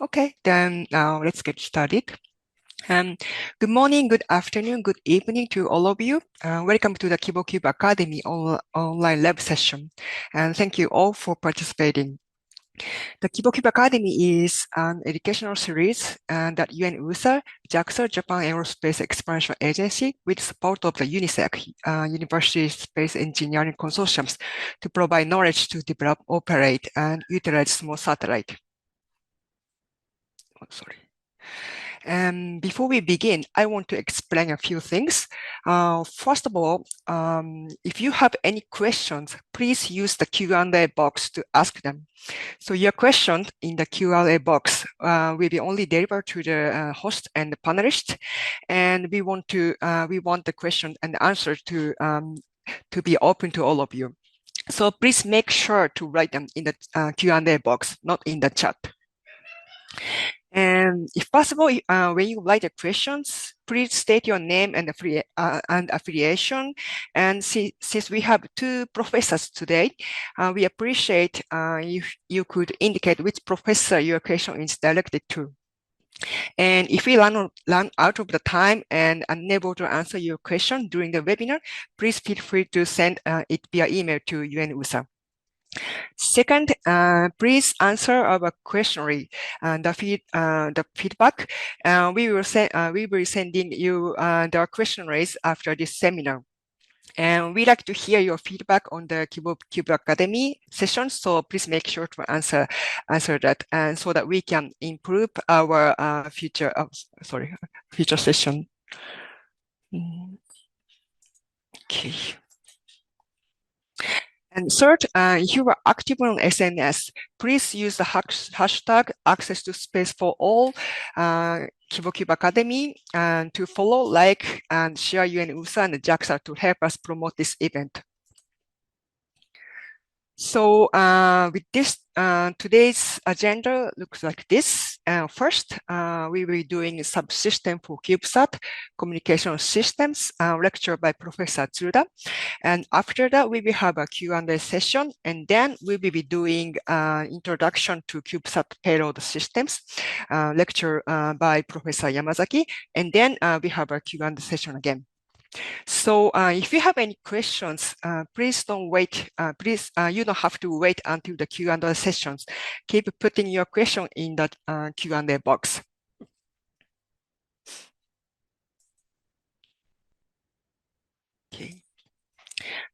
Okay, then now let's get started. Good morning, good afternoon, good evening to all of you. Welcome to the KiboCUBE Academy online lab session. And thank you all for participating. The KiboCUBE Academy is an educational series that UNOOSA, JAXA, Japan Aerospace Exploration Agency, with support of the UNISEC, University Space Engineering Consortiums, to provide knowledge to develop, operate, and utilize small satellite. Oh, sorry. Before we begin, I want to explain a few things. First of all, if you have any questions, please use the Q&A box to ask them. So your question in the Q&A box will be only delivered to the host and the panelist, and we want the question and answer to be open to all of you. So please make sure to write them in the Q&A box, not in the chat. And if possible, when you write the questions, please state your name and affiliation. And since we have two professors today, we appreciate if you could indicate which professor your question is directed to. And if we run out of the time and unable to answer your question during the webinar, please feel free to send it via email to UNOOSA. Second, please answer our questionnaire, the feedback. We will be sending you the questionnaires after this seminar. And we like to hear your feedback on the KiboCUBE Academy sessions, so please make sure to answer that, and so that we can improve our future session. Okay. And third, if you are active on SNS, please use the hashtag access to space for all KiboCUBE Academy to follow, like, and share UNOOSA and JAXA to help us promote this event. So with this, today's agenda looks like this. First, we will be doing Subsystem for CubeSat Communication Systems lecture by Professor Tsuruda. And after that, we will have a Q&A session. And then we will be doing Introduction to CubeSat Payload Systems lecture by Professor Yamazaki. And then we have a Q&A session again. So if you have any questions, please don't wait. You don't have to wait until the Q&A sessions. Keep putting your question in that Q&A box. Okay.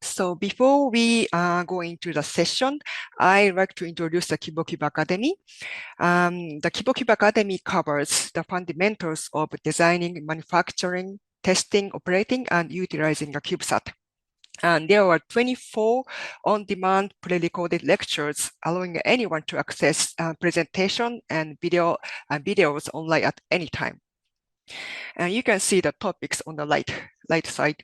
So before we go into the session, I'd like to introduce the KiboCUBE Academy. The KiboCUBE Academy covers the fundamentals of designing, manufacturing, testing, operating, and utilizing a CubeSat. And there are 24 on-demand pre-recorded lectures allowing anyone to access presentation and videos online at any time. And you can see the topics on the right side.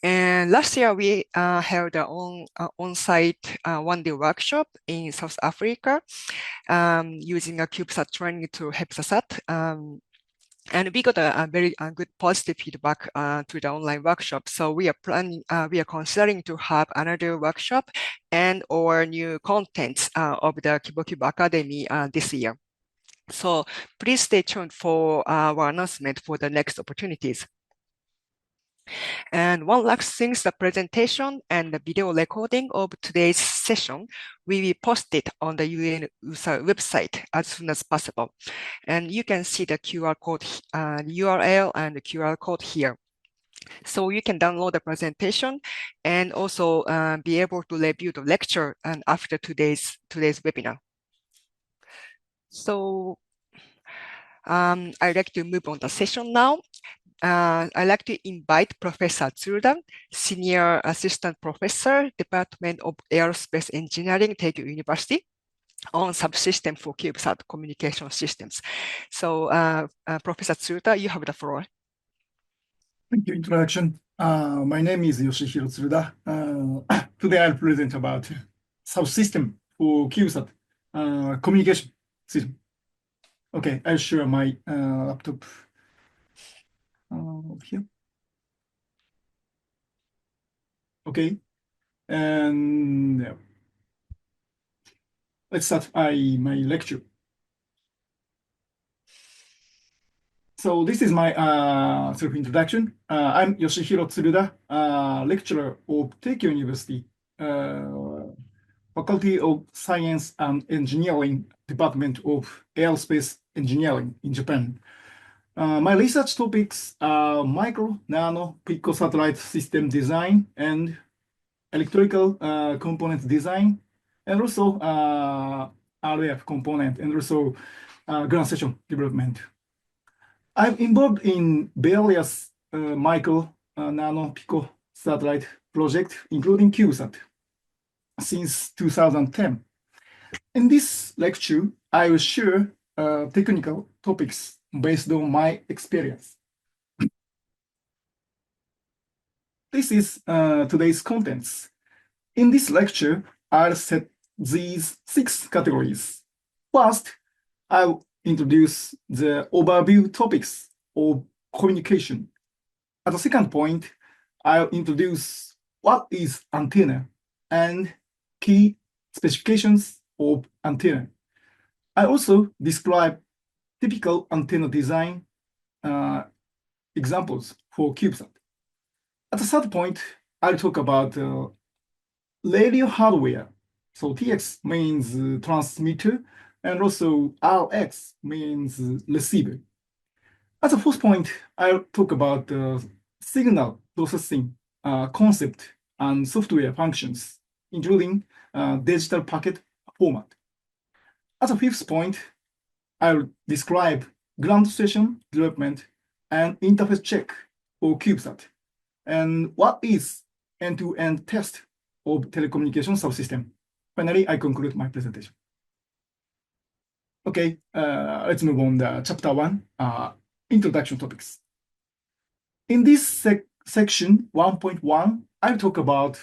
And last year, we held an on-site one-day workshop in South Africa using a CubeSat training to HEPSASat. And we got a very good positive feedback to the online workshop. So we are considering to have another workshop or new contents of the KiboCUBE Academy this year. So please stay tuned for our announcement for the next opportunities. And one last thing, the presentation and the video recording of today's session will be posted on the UNOOSA website as soon as possible. And you can see the QR code, URL and the QR code here. So you can download the presentation and also be able to review the lecture and after today's webinar. So I'd like to move on the session now. I'd like to invite Professor Tsuruda, Senior Assistant Professor, Department of Aerospace Engineering, Teikyo University, on Subsystem for CubeSat Communication Systems. So, Professor Tsuruda, you have the floor. Thank you. Introduction. My name is Yoshihiro Tsuruda. Today I'll present about Subsystem for CubeSat communication system. Okay, I'll share my laptop. Here. Okay, and let's start my lecture. So this is my self-introduction. I'm Yoshihiro Tsuruda, lecturer of Teikyo University, Faculty of Science and Engineering, Department of Aerospace Engineering in Japan. My research topics are micro, nano, picosatellite system design and electrical component design, and also RF component, and also ground station development. I'm involved in various micro, nano, pico satellite projects, including CubeSat, since 2010. In this lecture, I will share technical topics based on my experience. This is today's contents. In this lecture, I'll set these 6 categories. First, I'll introduce the overview topics of communication. At the second point, I'll introduce what is antenna and key specifications of antenna. I also describe typical antenna design examples for CubeSat. At the third point, I'll talk about radio hardware. So TX means transmitter, and also RX means receiver. At the fourth point, I'll talk about signal processing concept and software functions, including digital packet format. At the fifth point, I'll describe ground station development and interface check for CubeSat, and what is end-to-end test of telecommunication subsystem. Finally, I conclude my presentation. Okay, let's move on to chapter 1, introduction topics. In this section 1.1, I'll talk about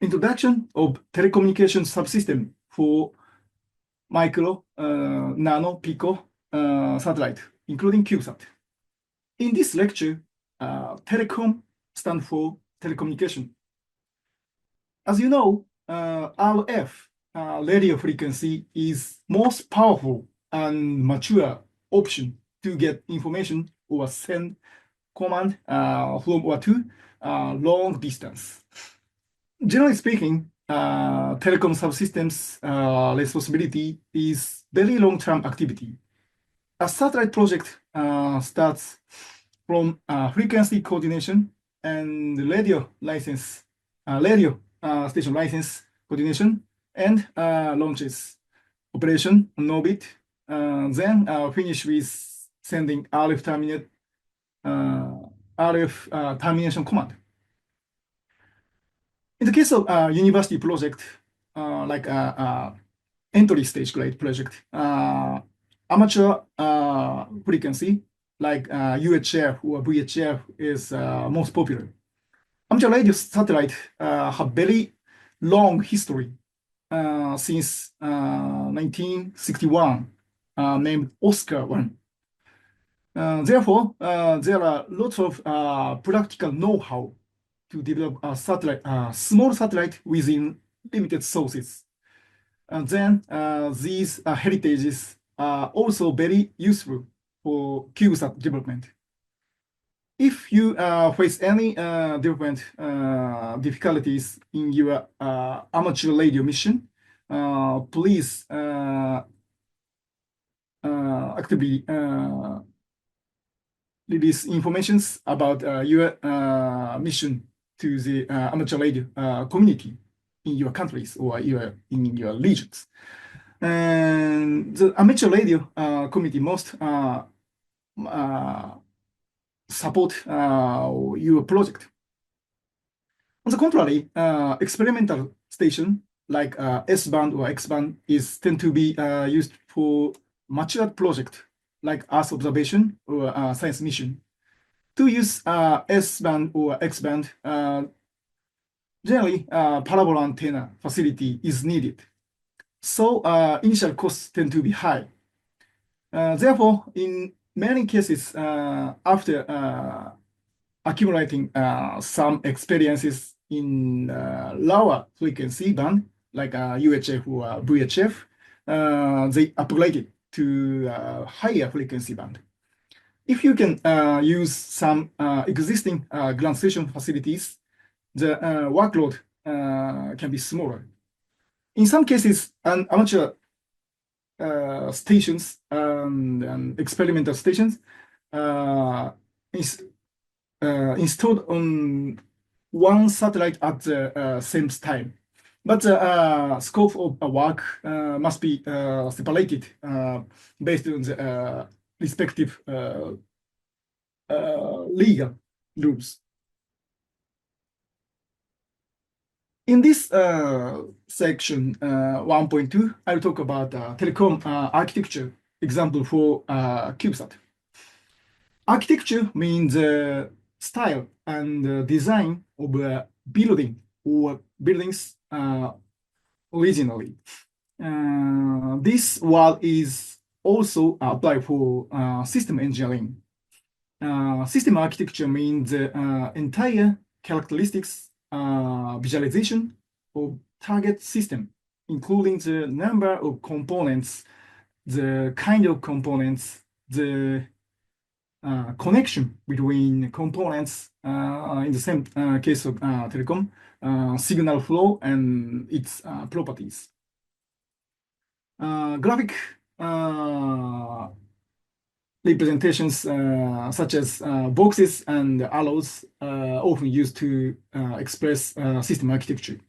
introduction of telecommunication subsystem for micro, nano, pico satellite, including CubeSat. In this lecture, telecom stands for telecommunication. As you know, RF radio frequency is most powerful and mature option to get information or send command from or to long distance. Generally speaking, telecom subsystems responsibility is very long-term activity. A satellite project starts from frequency coordination and radio license, radio station license coordination, and launches operation on orbit, then finish with sending RF termination command. In the case of university project, like entry stage grade project, amateur frequency like UHF or VHF is most popular. Amateur radio satellite have very long history since 1961, named Oscar 1. Therefore, there are lots of practical know-how to develop a satellite, small satellite within limited sources. And then these heritages are also very useful for CubeSat development. If you face any development difficulties in your amateur radio mission, please actively release informations about your mission to the amateur radio community in your countries or in your regions. And the amateur radio community most support your project. On the contrary, experimental station like S-band or X-band tend to be used for matured project like Earth observation or science mission. To use S-band or X-band, generally parabola antenna facility is needed. So initial costs tend to be high. Therefore, in many cases, after accumulating some experiences in lower frequency band, like UHF or VHF, they upgraded to higher frequency band. if you can use some existing ground station facilities, the workload can be smaller. In some cases, amateur stations and experimental stations is installed on one satellite at the same time. But the scope of work must be separated based on the respective legal rules. In this section 1.2, I'll talk about telecom architecture example for CubeSat. Architecture means style and design of a building or buildings originally. This word is also applied for system engineering. System architecture means entire characteristics visualization of target system, including the number of components, the kind of components, the connection between components in the same case of telecom, signal flow and its properties. Graphic representations such as boxes and arrows often used to express system architecture.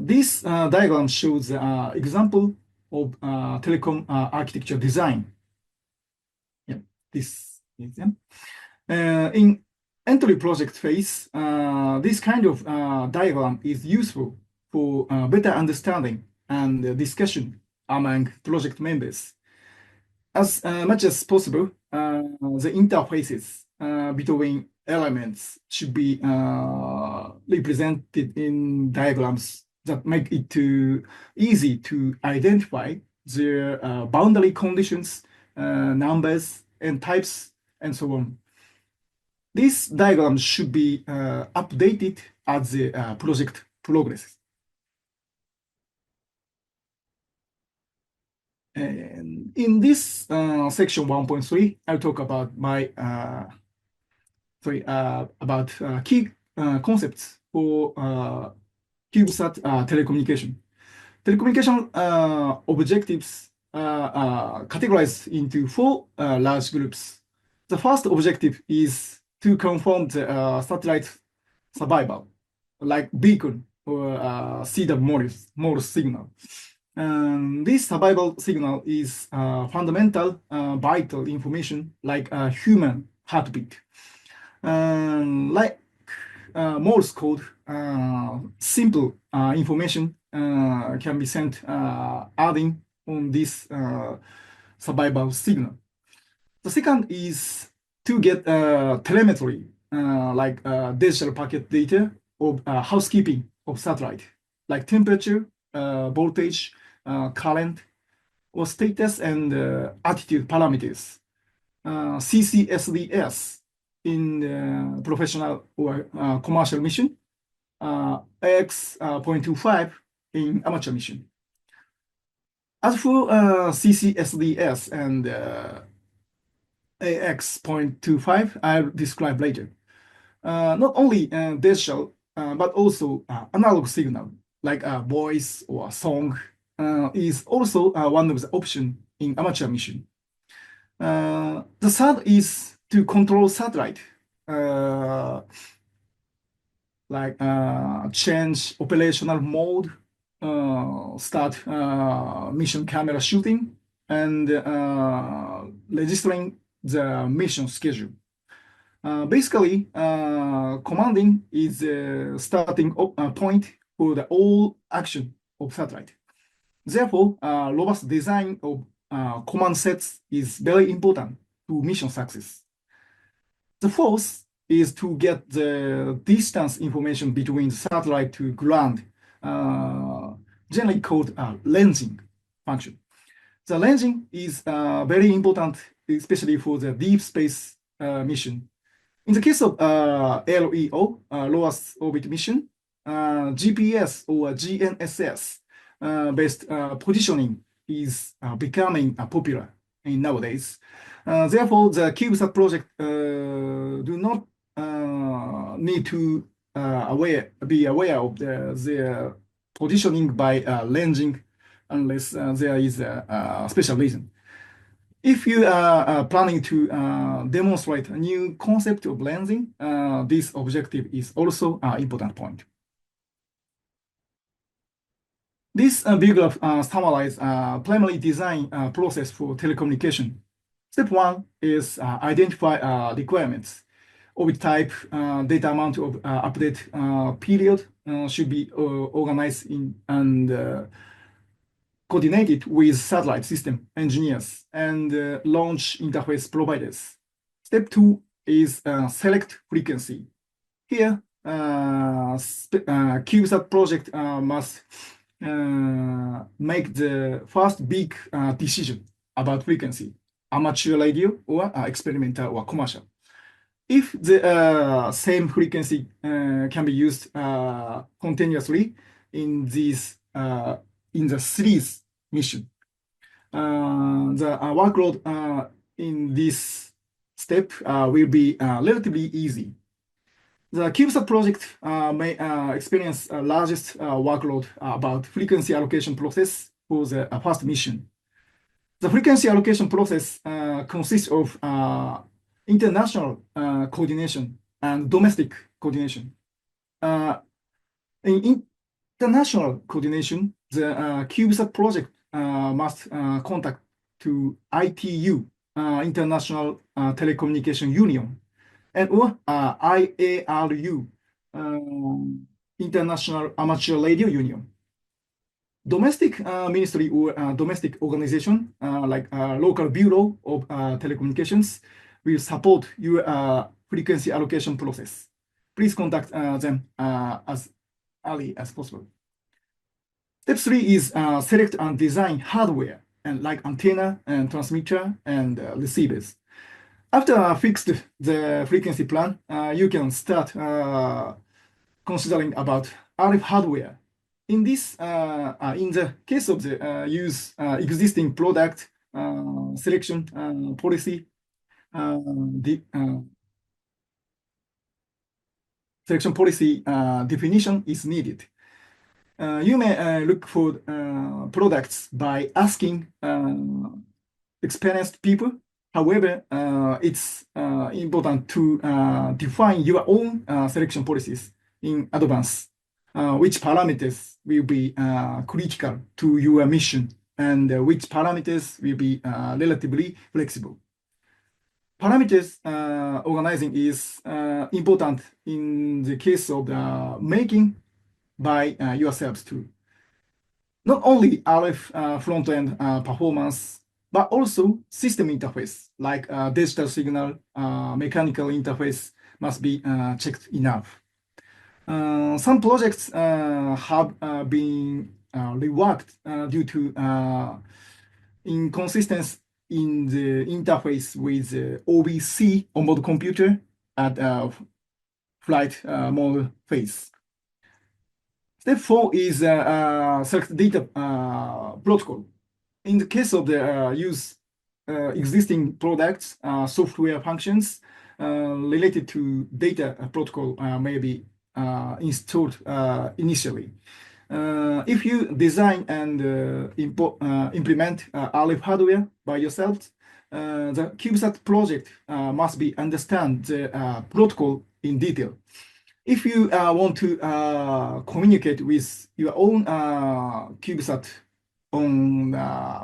This diagram shows example of telecom architecture design. Yeah, this is them. In entry project phase, this kind of diagram is useful for better understanding and discussion among project members. As much as possible, the interfaces between elements should be represented in diagrams that make it easy to identify their boundary conditions, numbers, and types, and so on. These diagrams should be updated as the project progresses. And in this section 1.3, I'll talk about my key concepts for CubeSat telecommunication. Telecommunication objectives are categorized into four large groups. The first objective is to confirm the satellite survival, like beacon or CW model signal. This survival signal is fundamental, vital information like human heartbeat. Like Morse code, simple information can be sent adding on this survival signal. The second is to get telemetry, like digital packet data of housekeeping of satellite, like temperature, voltage, current, or status and attitude parameters. CCSDS in professional or commercial mission, AX.25 in amateur mission. As for CCSDS and AX.25, I'll describe later. Not only digital, but also analog signal, like voice or song, is also one of the options in amateur mission. The third is to control satellite, like change operational mode, start mission camera shooting, and registering the mission schedule. Basically, commanding is the starting point for the all action of satellite. Therefore, robust design of command sets is very important to mission success. The fourth is to get the distance information between the satellite to ground, generally called ranging function. The ranging is very important, especially for the deep space mission. In the case of LEO, low Earth orbit mission, GPS or GNSS based positioning is becoming popular in nowadays. Therefore, the CubeSat project do not need to be aware of their positioning by ranging unless there is a special reason. If you are planning to demonstrate a new concept of lensing, this objective is also an important point. This view graph summarizes primary design process for telecommunication. Step 1 is identify requirements. Orbit type, data amount of update period should be organized in and coordinated with satellite system engineers and launch interface providers. Step 2 is select frequency. Here, CubeSat project must make the first big decision about frequency, amateur radio or experimental or commercial. If the same frequency can be used continuously in the series mission, the workload in this step will be relatively easy. The CubeSat project may experience largest workload about frequency allocation process for the first mission. The frequency allocation process consists of international coordination and domestic coordination. In international coordination, the CubeSat project must contact to ITU, International Telecommunication Union, and or IARU, International Amateur Radio Union. Domestic ministry or domestic organization like local bureau of telecommunications will support your frequency allocation process. Please contact them as early as possible. Step 3 is select and design hardware and like antenna and transmitter and receivers. After fixed the frequency plan, you can start considering about RF hardware. In this, in the case of the use existing product selection policy, the selection policy definition is needed. You may look for products by asking experienced people. However, it's important to define your own selection policies in advance. Which parameters will be critical to your mission and which parameters will be relatively flexible. Parameters organizing is important in the case of making by yourselves too. Not only RF front-end performance, but also system interface, like digital signal, mechanical interface must be checked enough. Some projects have been reworked due to inconsistency in the interface with OBC, onboard computer, at flight mode phase. Step 4 is select data protocol. In the case of the use existing products, software functions related to data protocol may be installed initially. If you design and implement RF hardware by yourself, the CubeSat project must be understand the protocol in detail. If you want to communicate with your own CubeSat on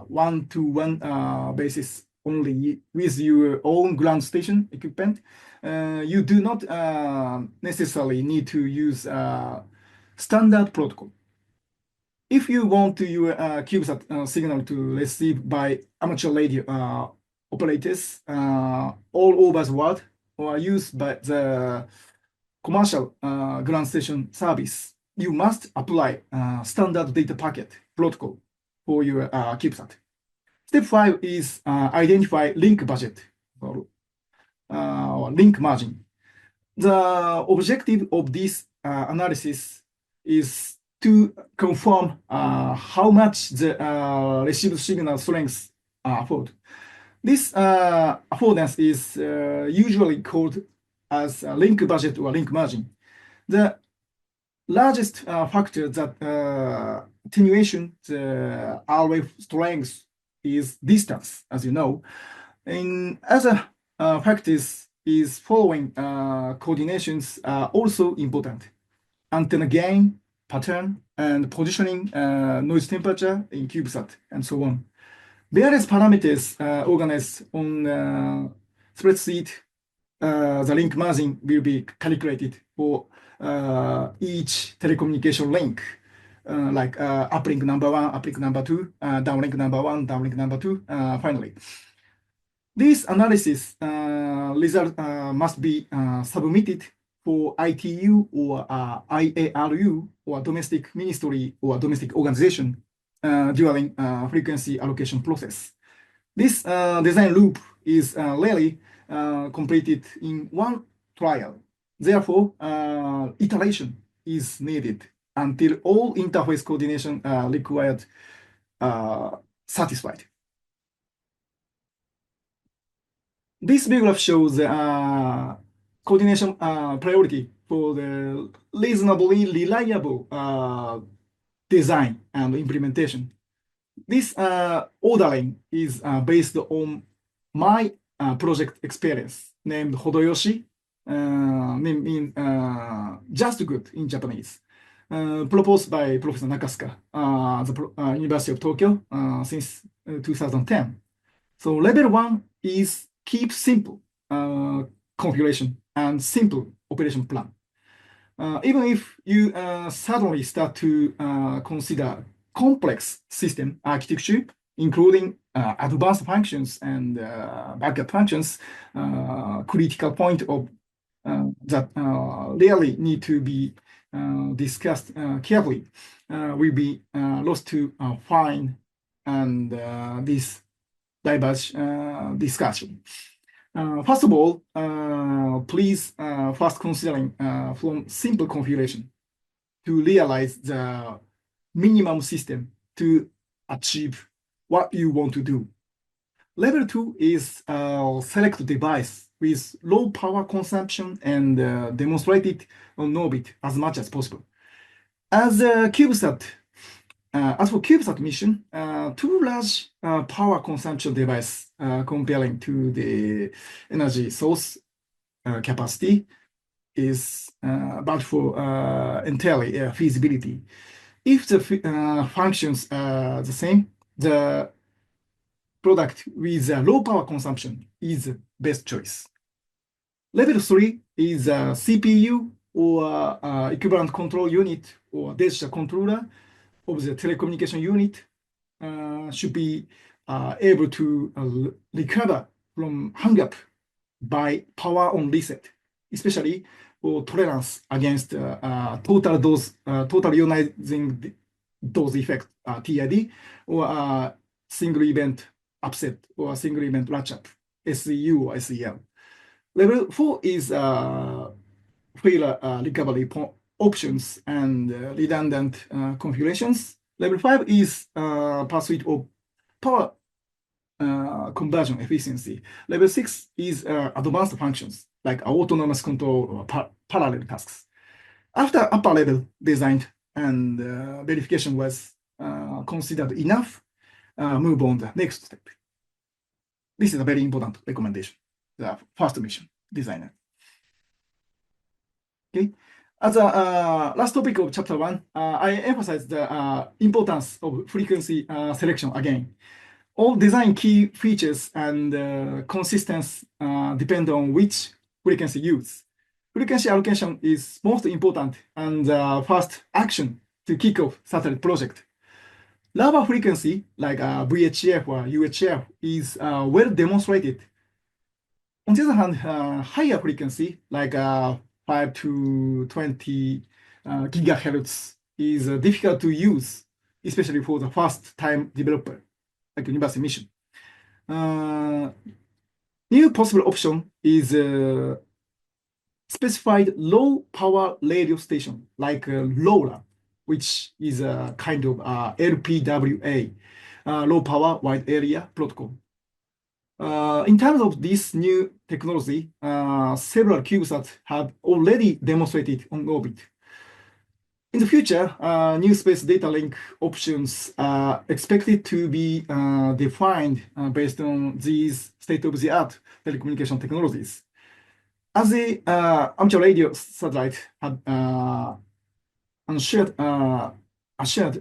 one-to-one basis only with your own ground station equipment, you do not necessarily need to use standard protocol. If you want your CubeSat signal to receive by amateur radio operators all over the world or used by the commercial ground station service, you must apply standard data packet protocol for your CubeSat. Step 5 is identify link budget or link margin. The objective of this analysis is to confirm how much the received signal strengths afford. This affordance is usually called as link budget or link margin. The largest factor that attenuation the RF strength is distance, as you know. In other factors is following coordinations are also important. Antenna gain, pattern, and positioning, noise temperature in CubeSat, and so on. Various parameters organized on spreadsheet. The link margin will be calculated for each telecommunication link, like uplink number 1, uplink number 2, downlink number 1, downlink number 2, finally. This analysis result must be submitted for ITU or IARU or domestic ministry or domestic organization during frequency allocation process. This design loop is rarely completed in one trial. Therefore, iteration is needed until all interface coordination required satisfied. This view graph shows coordination priority for the reasonably reliable design and implementation. This ordering is based on my project experience named Hodoyoshi, mean just good in Japanese, proposed by Professor Nakasuka, the University of Tokyo since 2010. So level 1 is keep simple configuration and simple operation plan. Even if you suddenly start to consider complex system architecture, including advanced functions and backup functions, critical point of that really need to be discussed carefully will be lost to fine and this diverse discussion. First of all, please first considering from simple configuration to realize the minimum system to achieve what you want to do. Level 2 is select device with low power consumption and demonstrate it on orbit as much as possible. As for CubeSat mission, too large power consumption device comparing to the energy source capacity is bad for entirely feasibility. If the functions are the same, the product with low power consumption is the best choice. Level 3 is a CPU or equivalent control unit or digital controller of the telecommunication unit should be able to recover from hang-up by power on reset, especially for tolerance against total ionizing dose effect, TID, or single event upset or single event latch-up, SEU or SEL. Level 4 is failure recovery options and redundant configurations. Level 5 is pursuit of power conversion efficiency. Level 6 is advanced functions like autonomous control or parallel tasks. After upper level design and verification was considered enough, move on the next step. This is a very important recommendation, the first mission designer. Okay. As a last topic of chapter 1, I emphasize the importance of frequency selection again. All design key features and consistency depend on which frequency used. Frequency allocation is most important and the first action to kick off satellite project. Lower frequency, like VHF or UHF, is well demonstrated. On the other hand, higher frequency, like 5 to 20 gigahertz, is difficult to use, especially for the first-time developer, like university mission. New possible option is specified low power radio station, like LoRa, which is a kind of LPWA, low power wide area protocol. In terms of this new technology, several CubeSats have already demonstrated on orbit. In the future, new space data link options are expected to be defined based on these state-of-the-art telecommunication technologies. As the amateur radio satellite had assured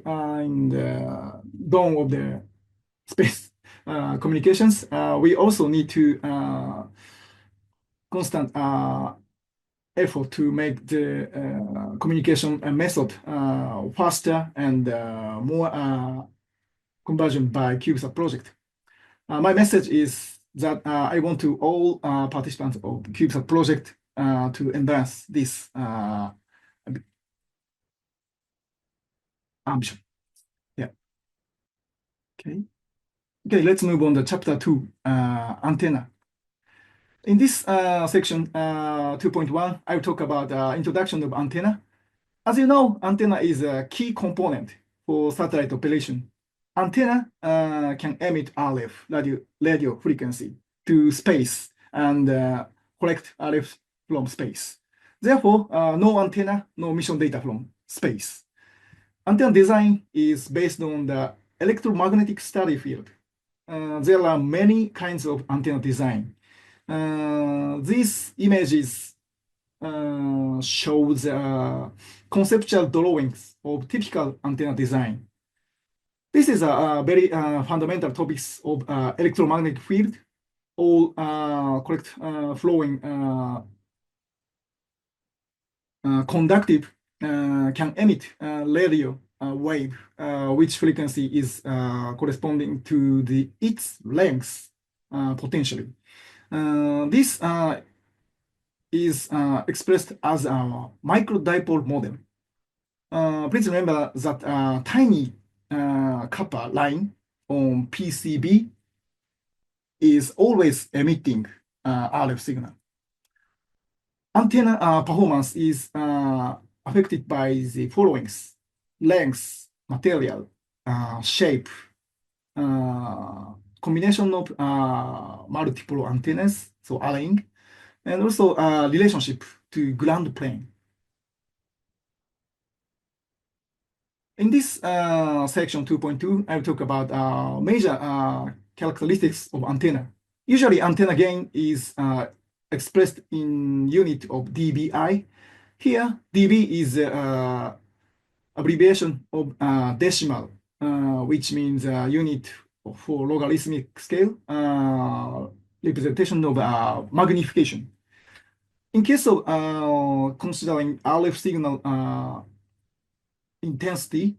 in the dawn of the space communications, we also need to constant effort to make the communication method faster and more conversion by CubeSat project. My message is that I want to all participants of the CubeSat project to advance this ambition. Yeah. Okay. Okay, let's move on to chapter 2, antenna. In this section 2.1, I will talk about introduction of antenna. As you know, antenna is a key component for satellite operation. Antenna can emit RF, radio frequency, to space and collect RF from space. Therefore, no antenna, no mission data from space. Antenna design is based on the electromagnetic study field. There are many kinds of antenna design. These images shows conceptual drawings of typical antenna design. This is a very fundamental topics of electromagnetic field, all correct flowing conductive can emit radio wave, which frequency is corresponding to its length potentially. This is expressed as a microdipole model. Please remember that tiny copper line on PCB is always emitting RF signal. Antenna performance is affected by the following: length, material, shape, combination of multiple antennas, so arraying, and also relationship to ground plane. In this section 2.2, I will talk about major characteristics of antenna. Usually, antenna gain is expressed in unit of dBi. Here, dB is abbreviation of decimal, which means unit for logarithmic scale, representation of magnification. In case of considering RF signal intensity,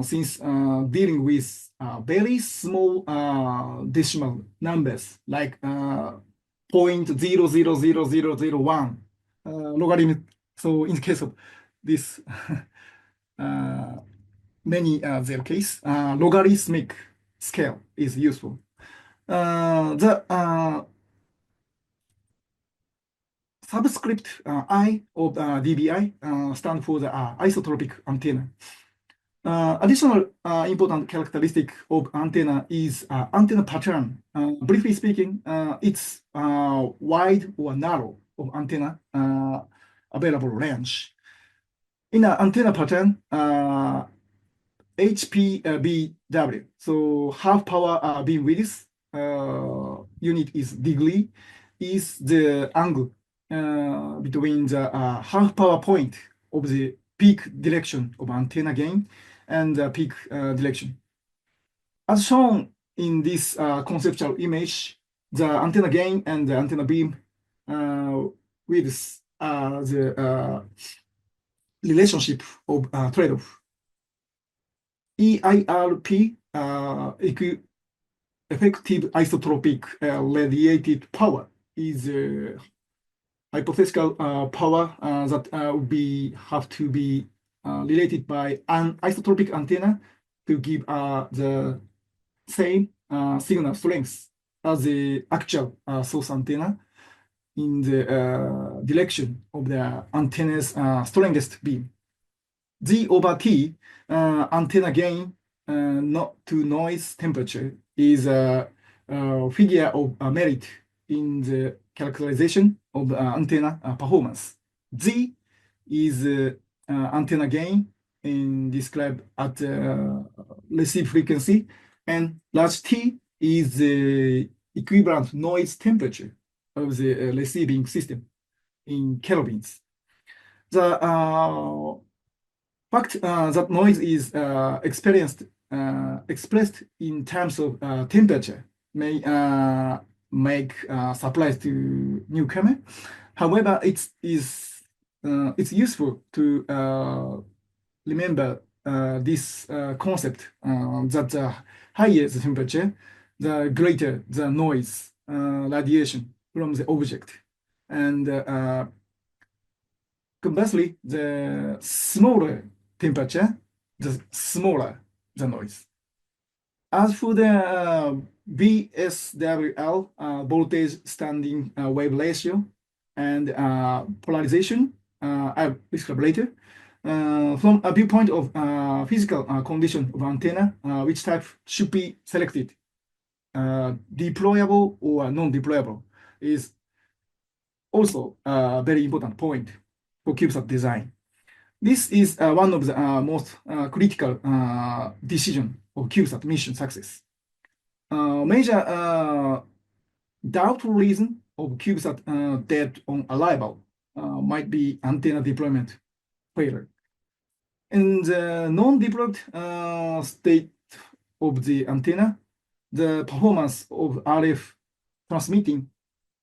since dealing with very small decimal numbers like 0.000001 logarithm. So in the case of this many their case, logarithmic scale is useful. The subscript I of dBi stand for the isotropic antenna. Additional important characteristic of antenna is antenna pattern. Briefly speaking, it's wide or narrow of antenna available range. In an antenna pattern, HPBW, so half power beam width, unit is degree, is the angle between the half power point of the peak direction of antenna gain and the peak direction. As shown in this conceptual image, the antenna gain and the antenna beam width are the relationship of trade-off. EIRP, effective isotropic radiated power, is hypothetical power that would have to be related by an isotropic antenna to give the same signal strength as the actual source antenna in the direction of the antenna's strongest beam. Z over T, antenna gain not to noise temperature, is figure of merit in the characterization of antenna performance. Z is antenna gain and described at receive frequency, and large T is the equivalent noise temperature of the receiving system in kelvins. The fact that noise is expressed in terms of temperature may make surprise to newcomer. However, it's useful to remember this concept that the higher the temperature, the greater the noise radiation from the object, and conversely, the smaller temperature, the smaller the noise. As for the VSWR, voltage standing wave ratio, and polarization, I'll describe later. From a viewpoint of physical condition of antenna, which type should be selected, deployable or non-deployable, is also a very important point for CubeSat design. This is one of the most critical decision of CubeSat mission success. Major doubtful reason of CubeSat dead on arrival might be antenna deployment failure. In the non-deployed state of the antenna, the performance of RF transmitting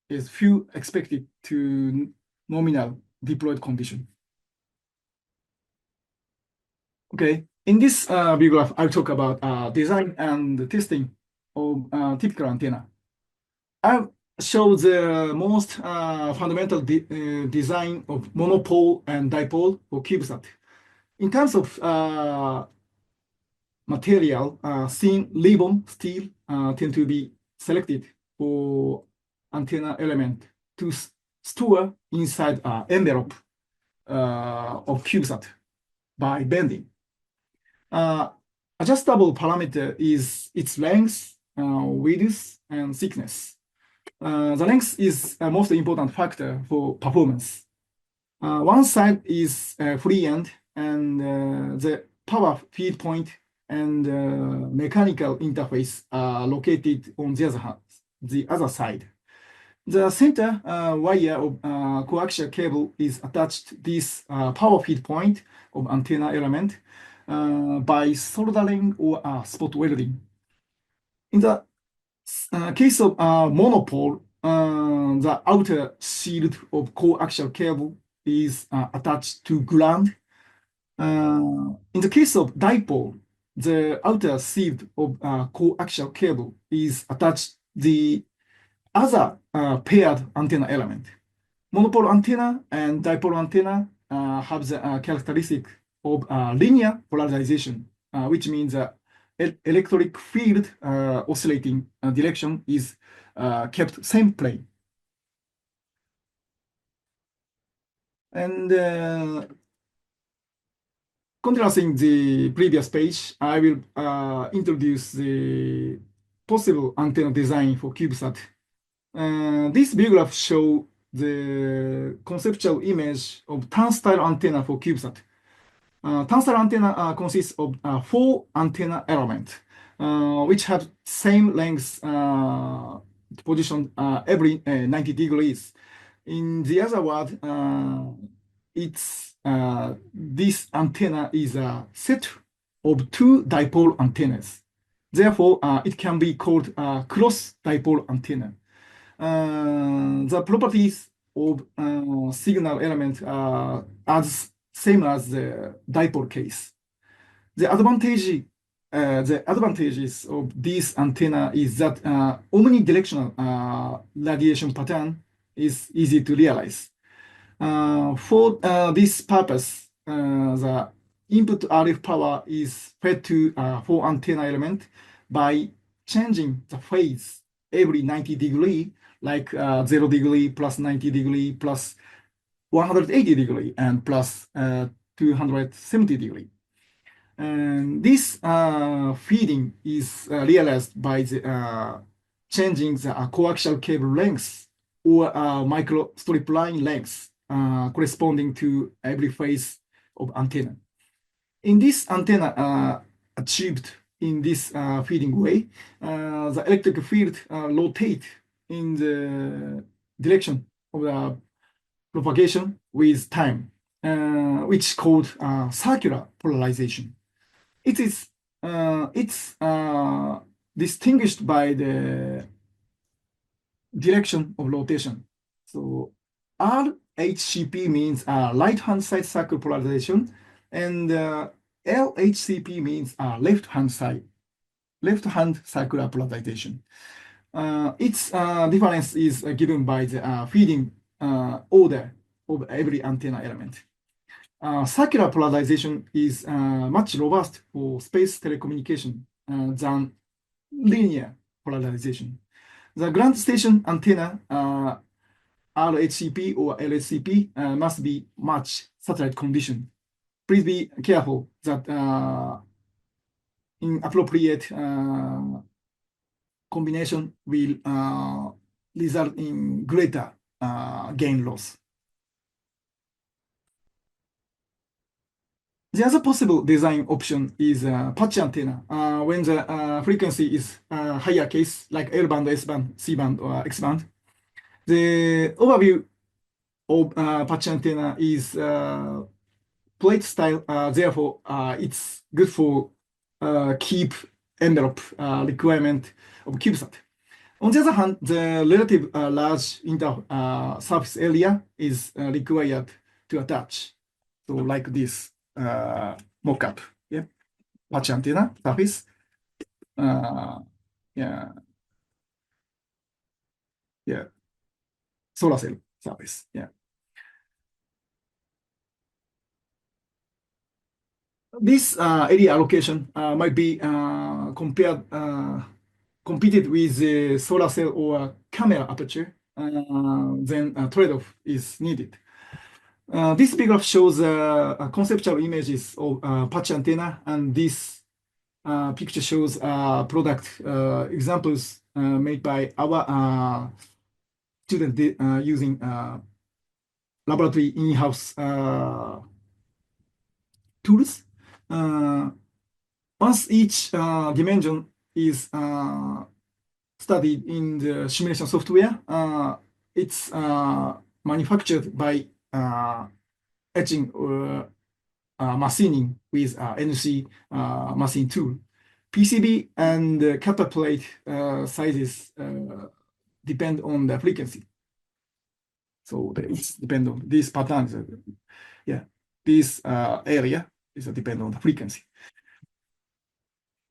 is few expected to nominal deployed condition. Okay, in this view graph, I'll talk about design and testing of typical antenna. I'll show the most fundamental design of monopole and dipole for CubeSat. In terms of material, thin ribbon steel tend to be selected for antenna element to store inside envelope of CubeSat by bending. Adjustable parameter is its length, width, and thickness. The length is the most important factor for performance. One side is free end, and the power feed point and mechanical interface are located on the other side. The center wire of coaxial cable is attached to this power feed point of antenna element by soldering or spot welding. In the case of monopole, the outer shield of coaxial cable is attached to ground. In the case of dipole, the outer shield of coaxial cable is attached the other paired antenna element. Monopole antenna and dipole antenna have the characteristic of linear polarization, which means that electric field oscillating direction is kept same plane. And contrasting the previous page, I will introduce the possible antenna design for CubeSat. This view graph shows the conceptual image of turnstile antenna for CubeSat. Turnstile antenna consists of 4 antenna elements, which have same length position every 90 degrees. In the other word, this antenna is a set of 2 dipole antennas. Therefore, it can be called a cross dipole antenna. The properties of signal element are as same as the dipole case. The advantages of this antenna is that omnidirectional radiation pattern is easy to realize. For this purpose, the input RF power is fed to 4 antenna element by changing the phase every 90 degree, like 0 degree plus 90 degree plus 180 degree and plus 270 degree. And this feeding is realized by the changing the coaxial cable length or micro strip line length corresponding to every phase of antenna. In this antenna achieved in this feeding way, the electric field rotate in the direction of the propagation with time, which is called circular polarization. It's distinguished by the direction of rotation. So RHCP means right-hand side circular polarization, and LHCP means left-hand circular polarization. Its difference is given by the feeding order of every antenna element. Circular polarization is much robust for space telecommunication than linear polarization. The ground station antenna, RHCP or LHCP, must be match satellite condition. Please be careful that inappropriate combination will result in greater gain loss. The other possible design option is patch antenna. When the frequency is higher case, like L band, S band, C band, or X band. The overview of patch antenna is plate style. Therefore, it's good for keep envelope requirement of CubeSat. On the other hand, the relative large surface area is required to attach. So like this mock-up, yeah, patch antenna surface, yeah, solar cell surface, yeah. This area allocation might be competed with the solar cell or camera aperture, then a trade-off is needed. This figure shows conceptual images of patch antenna, and this picture shows product examples made by our student using laboratory in-house tools. Once each dimension is studied in the simulation software, it's manufactured by etching or machining with NC machine tool. PCB and cutter plate sizes depend on the frequency. So it's depend on these patterns. Yeah, this area is depend on the frequency.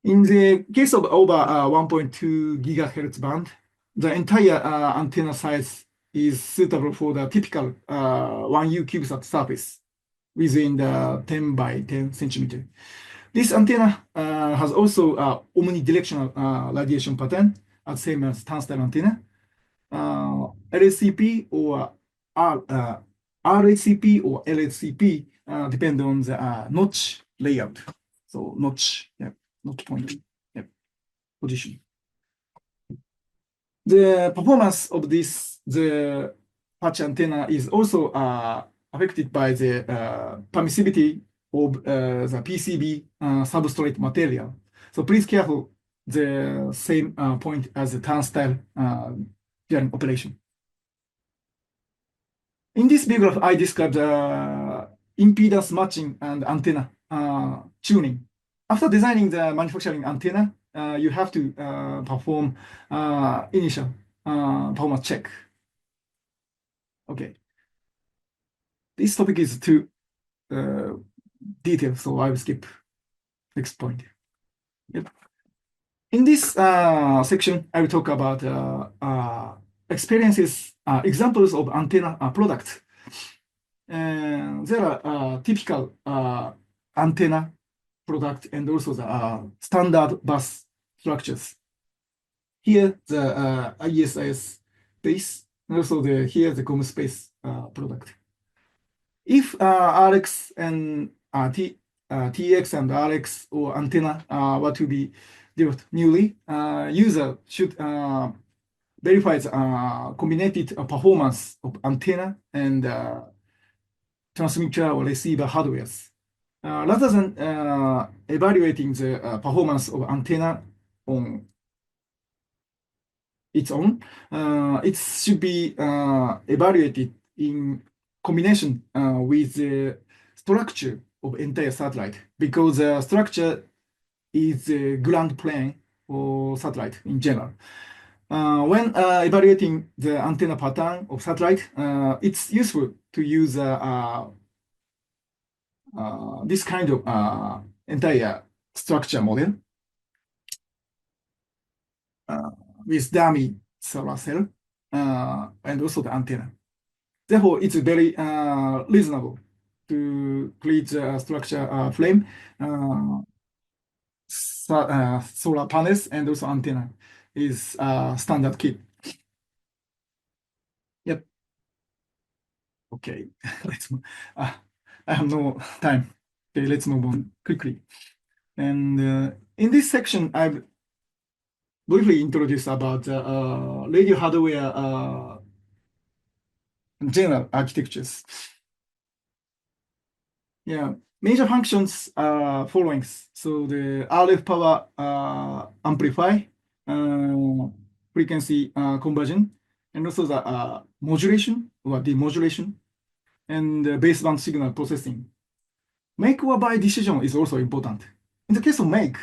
In the case of over 1.2 gigahertz band, the entire antenna size is suitable for the typical 1U CubeSat surface within the 10 by 10 centimeter. This antenna has also omnidirectional radiation pattern, as same as turnstile antenna. LHCP or RHCP or LHCP depend on the notch layout. So notch, yeah, notch point, yeah, position. The performance of the patch antenna is also affected by the permissivity of the PCB substrate material. So please careful the same point as the turnstile during operation. In this diagram, I described impedance matching and antenna tuning. After designing the manufacturing antenna, you have to perform initial performance check. Okay. This topic is too detailed, so I will skip next point. Yep. In this section, I will talk about experiences, examples of antenna products. There are typical antenna product and also the standard bus structures. Here, the ISIS base, and also here the common space product. If RX and TX and RX or antenna were to be developed newly, user should verifies combined performance of antenna and transmitter or receiver hardwares. Rather than evaluating the performance of antenna on its own, it should be evaluated in combination with the structure of entire satellite, because the structure is the ground plane or satellite in general. When evaluating the antenna pattern of satellite, it's useful to use this kind of entire structure model with dummy solar cell and also the antenna. Therefore, it's very reasonable to create a structure frame, solar panels, and also antenna is standard kit. Yep. Okay, let's move. I have no time. Okay, let's move on quickly. And in this section, I've briefly introduced about radio hardware general architectures. Yeah, major functions are following. So the RF power amplify, frequency conversion, and also the modulation or demodulation, and baseband signal processing. Make or buy decision is also important. In the case of make,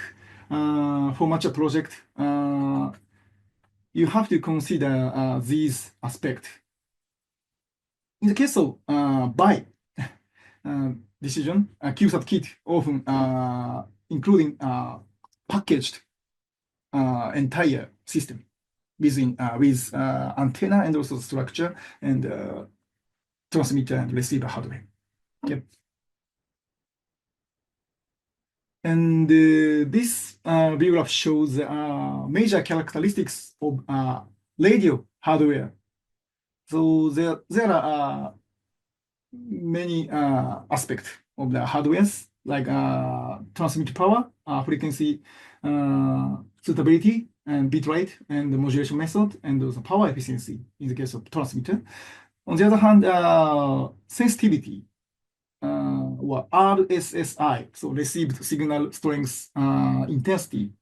for mature project, you have to consider these aspects. In the case of buy decision, CubeSat kit often including packaged entire system within with antenna and also structure and transmitter and receiver hardware. Yep. And this view graph shows major characteristics of radio hardware. So there are many aspects of the hardwares, like transmit power, frequency suitability, and bit rate, and the modulation method, and also power efficiency in the case of transmitter. On the other hand, sensitivity or RSSI, so received signal strength intensity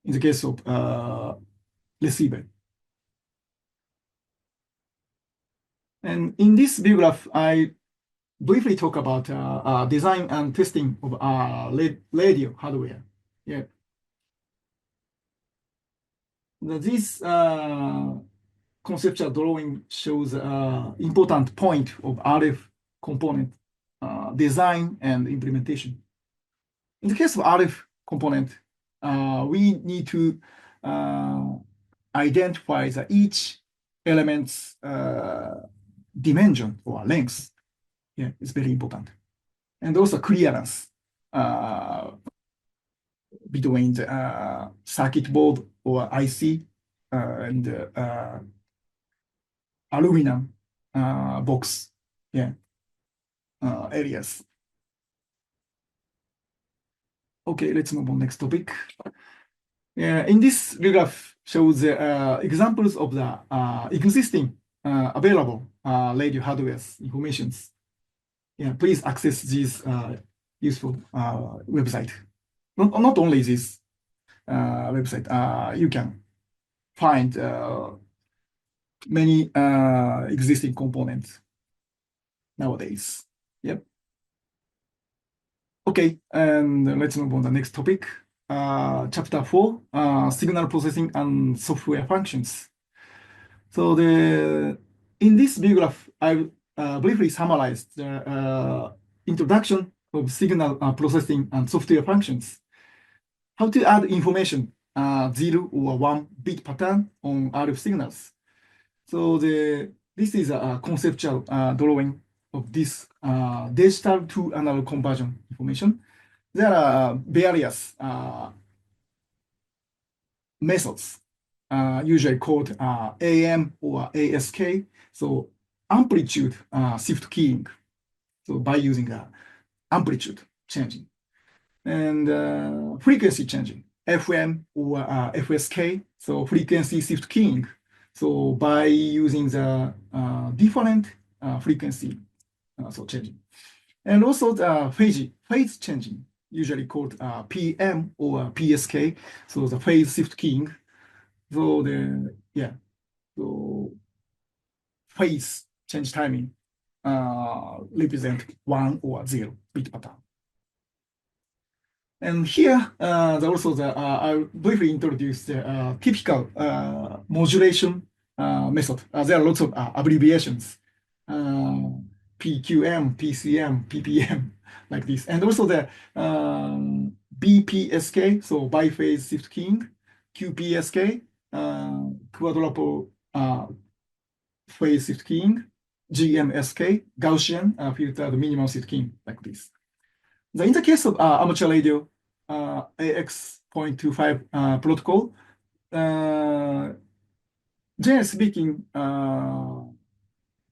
in the case of receiver. And in this view graph, I briefly talk about design and testing of radio hardware. Yeah. This conceptual drawing shows important point of RF component design and implementation. In the case of RF component, we need to identify each element's dimension or length. Yeah, it's very important. And also clearance between the circuit board or IC and aluminum box, yeah, areas. Okay, let's move on next topic. Yeah, in this graph shows examples of the existing available radio hardware informations. Yeah, please access this useful website. Not only this website, you can find many existing components nowadays. Yep. Okay, and let's move on to the next topic. Chapter 4, signal processing and software functions. So in this view graph, I briefly summarized the introduction of signal processing and software functions. How to add information, 0 or 1 bit pattern on RF signals. So this is a conceptual drawing of this digital to analog conversion information. There are various methods, usually called AM or ASK. So amplitude shift keying. So by using amplitude changing, and frequency changing, FM or FSK. So frequency shift keying. So by using the different frequency, so changing. And also the phase changing, usually called PM or PSK, so the phase shift keying. So so phase change timing represent 1 or 0 bit pattern. And here, I'll briefly introduce the typical modulation method. There are lots of abbreviations, PQM, PCM, PPM, like this. And also the BPSK, so biphase shift keying, QPSK, quadruple phase shift keying, GMSK, Gaussian filtered minimal shift keying, like this. In the case of amateur radio AX.25 protocol, generally speaking,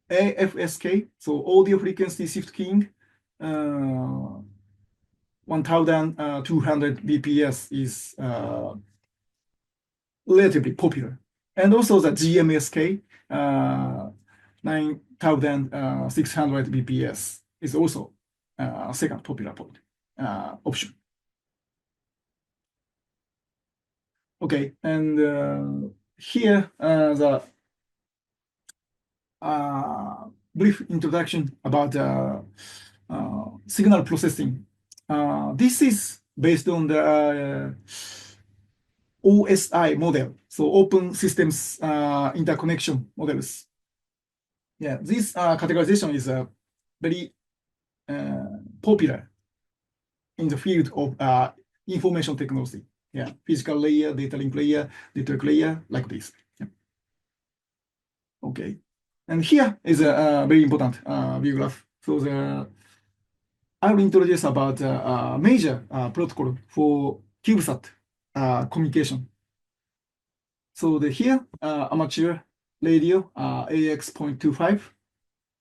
AFSK, so audio frequency shift keying, 1200 bps is relatively popular. And also the GMSK, 9600 bps is also second popular option. Okay, and here the brief introduction about signal processing. This is based on the OSI model, so open systems interconnection models. Yeah, this categorization is very popular in the field of information technology. Yeah, physical layer, data link layer, network layer, like this. Yeah. Okay, and here is a very important view graph. So I will introduce about major protocol for CubeSat communication. So here, amateur radio AX.25.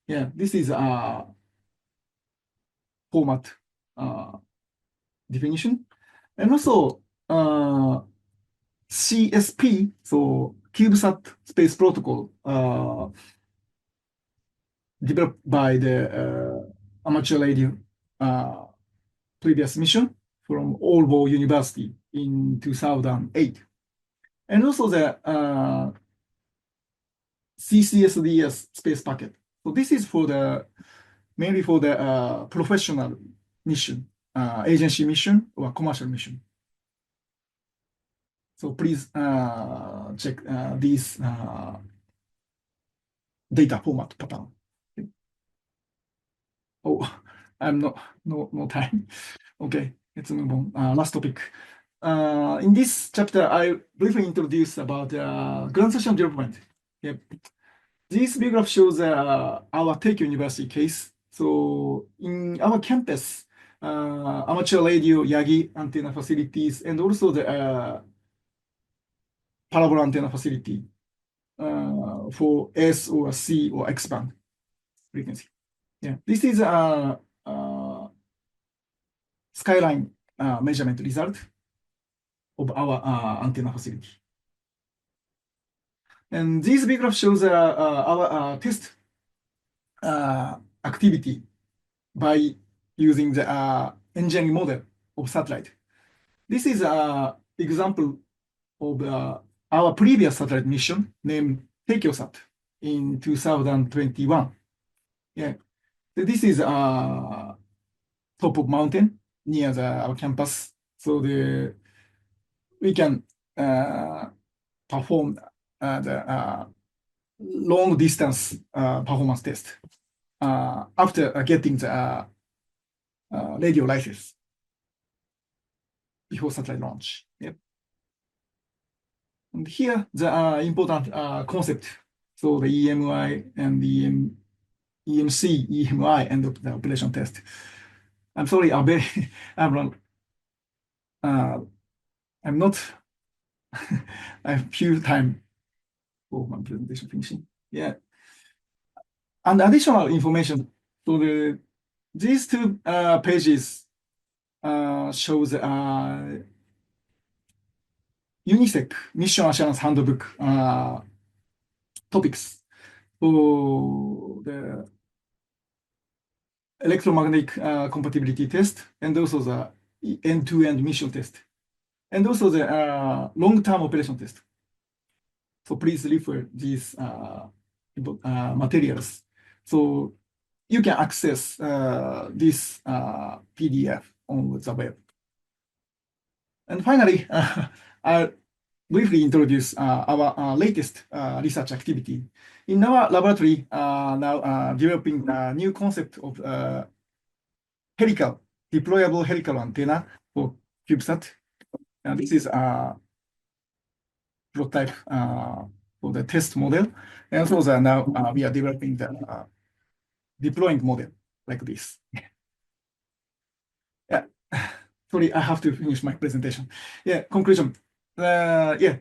Yeah, this is format definition. And also CSP, so CubeSat Space Protocol, developed by the amateur radio previous mission from Aalborg University in 2008. And also the CCSDS space packet. So this is for mainly for the professional mission, agency mission or commercial mission. So please check these data format pattern. Okay. Oh, I'm no time. Okay, let's move on. Last topic. In this chapter, I briefly introduce about ground station development. Yep. This view graph shows our Teikyo University case. So in our campus, amateur radio Yagi antenna facilities and also the parabola antenna facility for S or C or X band frequency. Yeah, this is a skyline measurement result of our antenna facility. And this big graph shows our test activity by using the engineering model of satellite. This is an example of our previous satellite mission named TeikyoSat in 2021. Yeah, so this is top of mountain near our campus. So we can perform the long distance performance test after getting the radio license before satellite launch. Yep. And here the important concept. So the EMI and the EMC, EMI, and the operation test. I'm sorry, I'm not. I have few time for my presentation finishing. Yeah. And additional information. So these two pages shows UNISEC Mission Assurance Handbook topics for the electromagnetic compatibility test and also the end-to-end mission test and also the long-term operation test. So please refer these materials. So you can access this PDF on the web. And finally, I'll briefly introduce our latest research activity. In our laboratory, now developing a new concept of deployable helical antenna for CubeSat. And this is a prototype for the test model. And also now we are developing the deploying model like this. Yeah. Sorry, I have to finish my presentation. Yeah, conclusion. Yeah,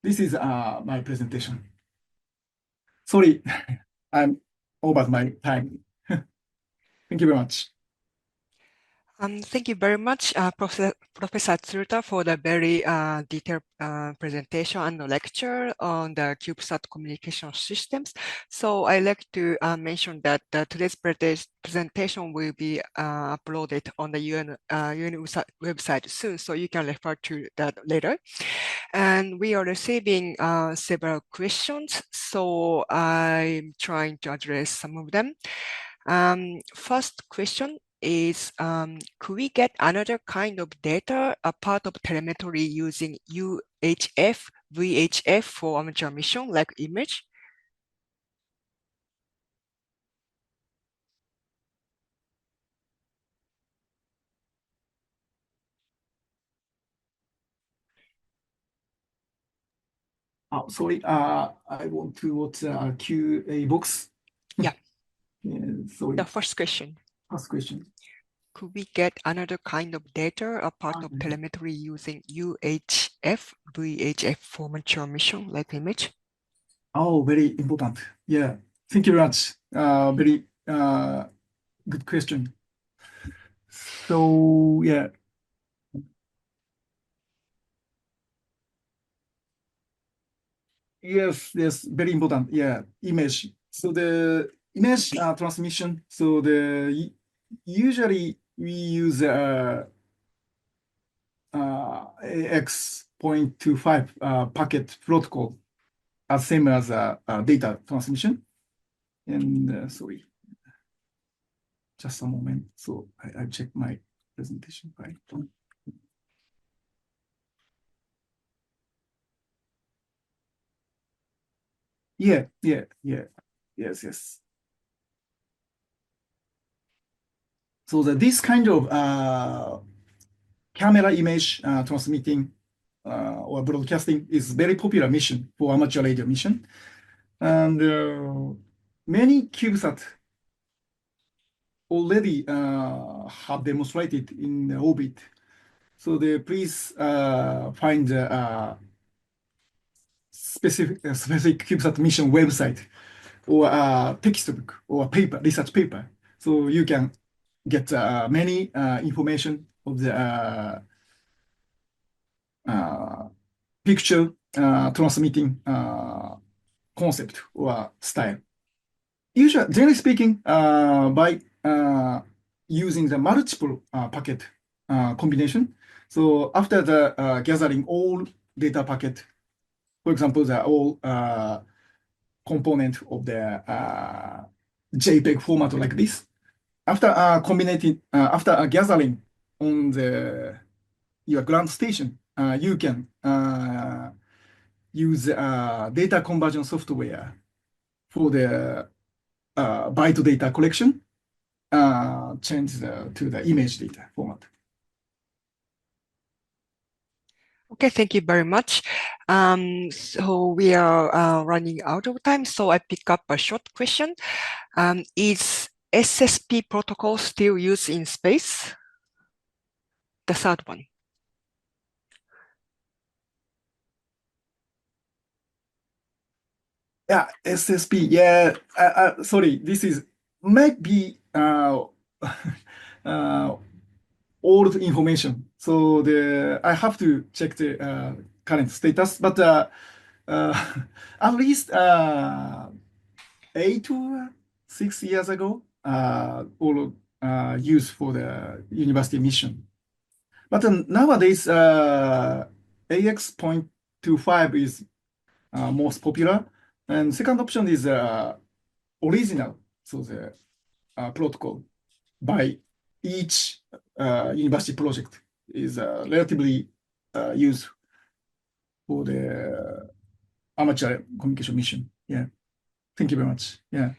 this is my presentation. Sorry, I'm over my time. Thank you very much. Thank you very much, Professor Tsuruda, for the very detailed presentation and lecture on the CubeSat communication systems. So I'd like to mention that today's presentation will be uploaded on the UNOOSA website soon, so you can refer to that later. And we are receiving several questions, so I'm trying to address some of them. First question is, could we get another kind of data, a part of telemetry using UHF, VHF for amateur mission, like image? Oh, sorry, I want to watch a QA box. Yeah. Sorry. The first question. First question. Could we get another kind of data, a part of telemetry using UHF, VHF for amateur mission, like image? Oh, very important. Yeah. Thank you very much. Very good question. So, yeah. Yes, yes, very important. Yeah, image. So the image transmission. So usually we use AX.25 packet protocol as same as data transmission. And sorry, just a moment. So I check my presentation. Right. Yeah. Yes. So this kind of camera image transmitting or broadcasting is very popular mission for amateur radio mission. And many CubeSat already have demonstrated in orbit. So please find the specific CubeSat mission website or textbook or paper, research paper. So you can get many information of the picture transmitting concept or style. Usually, generally speaking, by using the multiple packet combination. So after the gathering all data packet, for example, the all component of the JPEG format like this. After combining, after gathering on your ground station, you can use data conversion software for the byte data collection, change to the image data format. Okay, thank you very much. So we are running out of time, so I pick up a short question. Is SSP protocol still used in space? The third one. Yeah, SSP. Yeah, sorry, this is might be old information. So I have to check the current status, but at least 8 or 6 years ago, all used for the university mission. But nowadays, AX.25 is most popular. And second option is original, so the protocol by each university project is relatively used for the amateur communication mission. Yeah. Thank you very much. Yeah.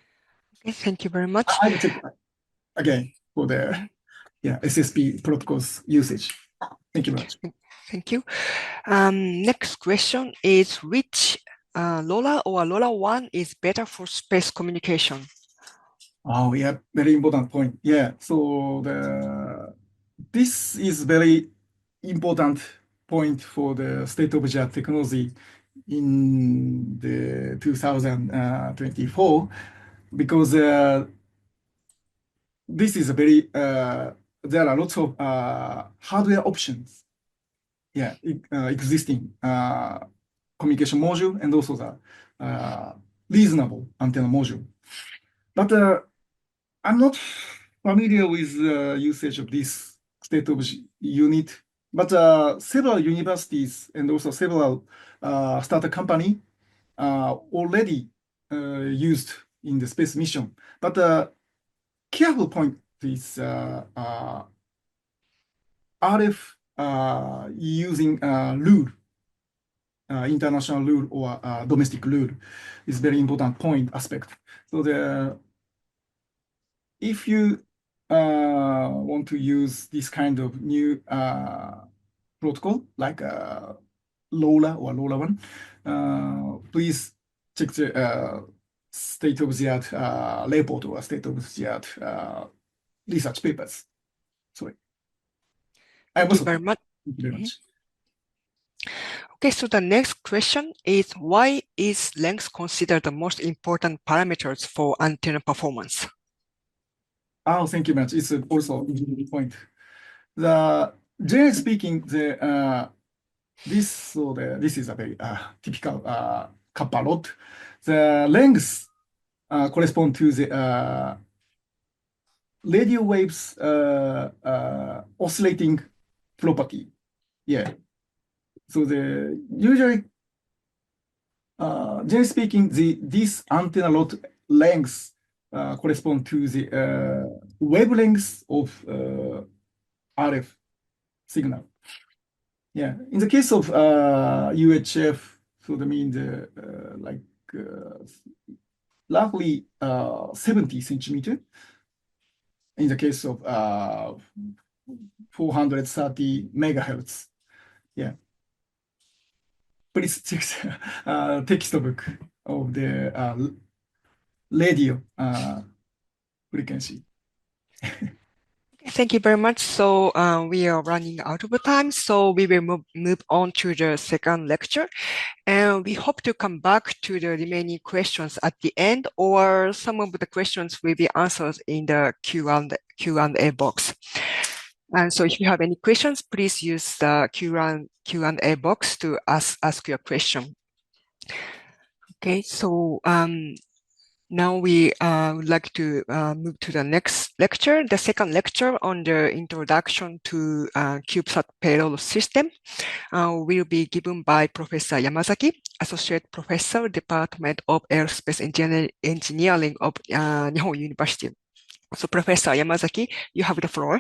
Okay, thank you very much. I will check again for the SSP protocols usage. Thank you very much. Thank you. Next question is which LoRa or LoRaWAN is better for space communication? Oh, yeah, very important point. Yeah, so this is very important point for the state-of-the-art technology in the 2024 because this is a very there are lots of hardware options. Yeah, existing communication module and also the reasonable antenna module. But I'm not familiar with the usage of this state of unit, but several universities and also several startup company already used in the space mission. But careful point is RF using rule, international rule or domestic rule is very important point aspect. So if you want to use this kind of new protocol like LoRa or LoRaWAN, please check the state-of-the-art report or state-of-the-art research papers. Sorry. Thank you very much. Thank you very much. Okay, so the next question is why is length considered the most important parameters for antenna performance? Oh, thank you very much. It's also a good point. Generally speaking, this is a very typical kappa rod. The length correspond to the radio waves oscillating property. Yeah. So usually, generally speaking, this antenna rod length correspond to the wavelengths of RF signal. Yeah. In the case of UHF, so that means like roughly 70 centimeter. In the case of 430 megahertz. Yeah. Please check the textbook of the radio frequency. Thank you very much. So we are running out of time, so we will move on to the second lecture. And we hope to come back to the remaining questions at the end, or some of the questions will be answered in the Q&A box. And so if you have any questions, please use the Q&A box to ask your question. Okay, so now we would like to move to the next lecture, the second lecture on the introduction to CubeSat payload system will be given by Professor Yamazaki, Associate Professor, Department of Aerospace Engineering of Nihon University. So Professor Yamazaki, you have the floor.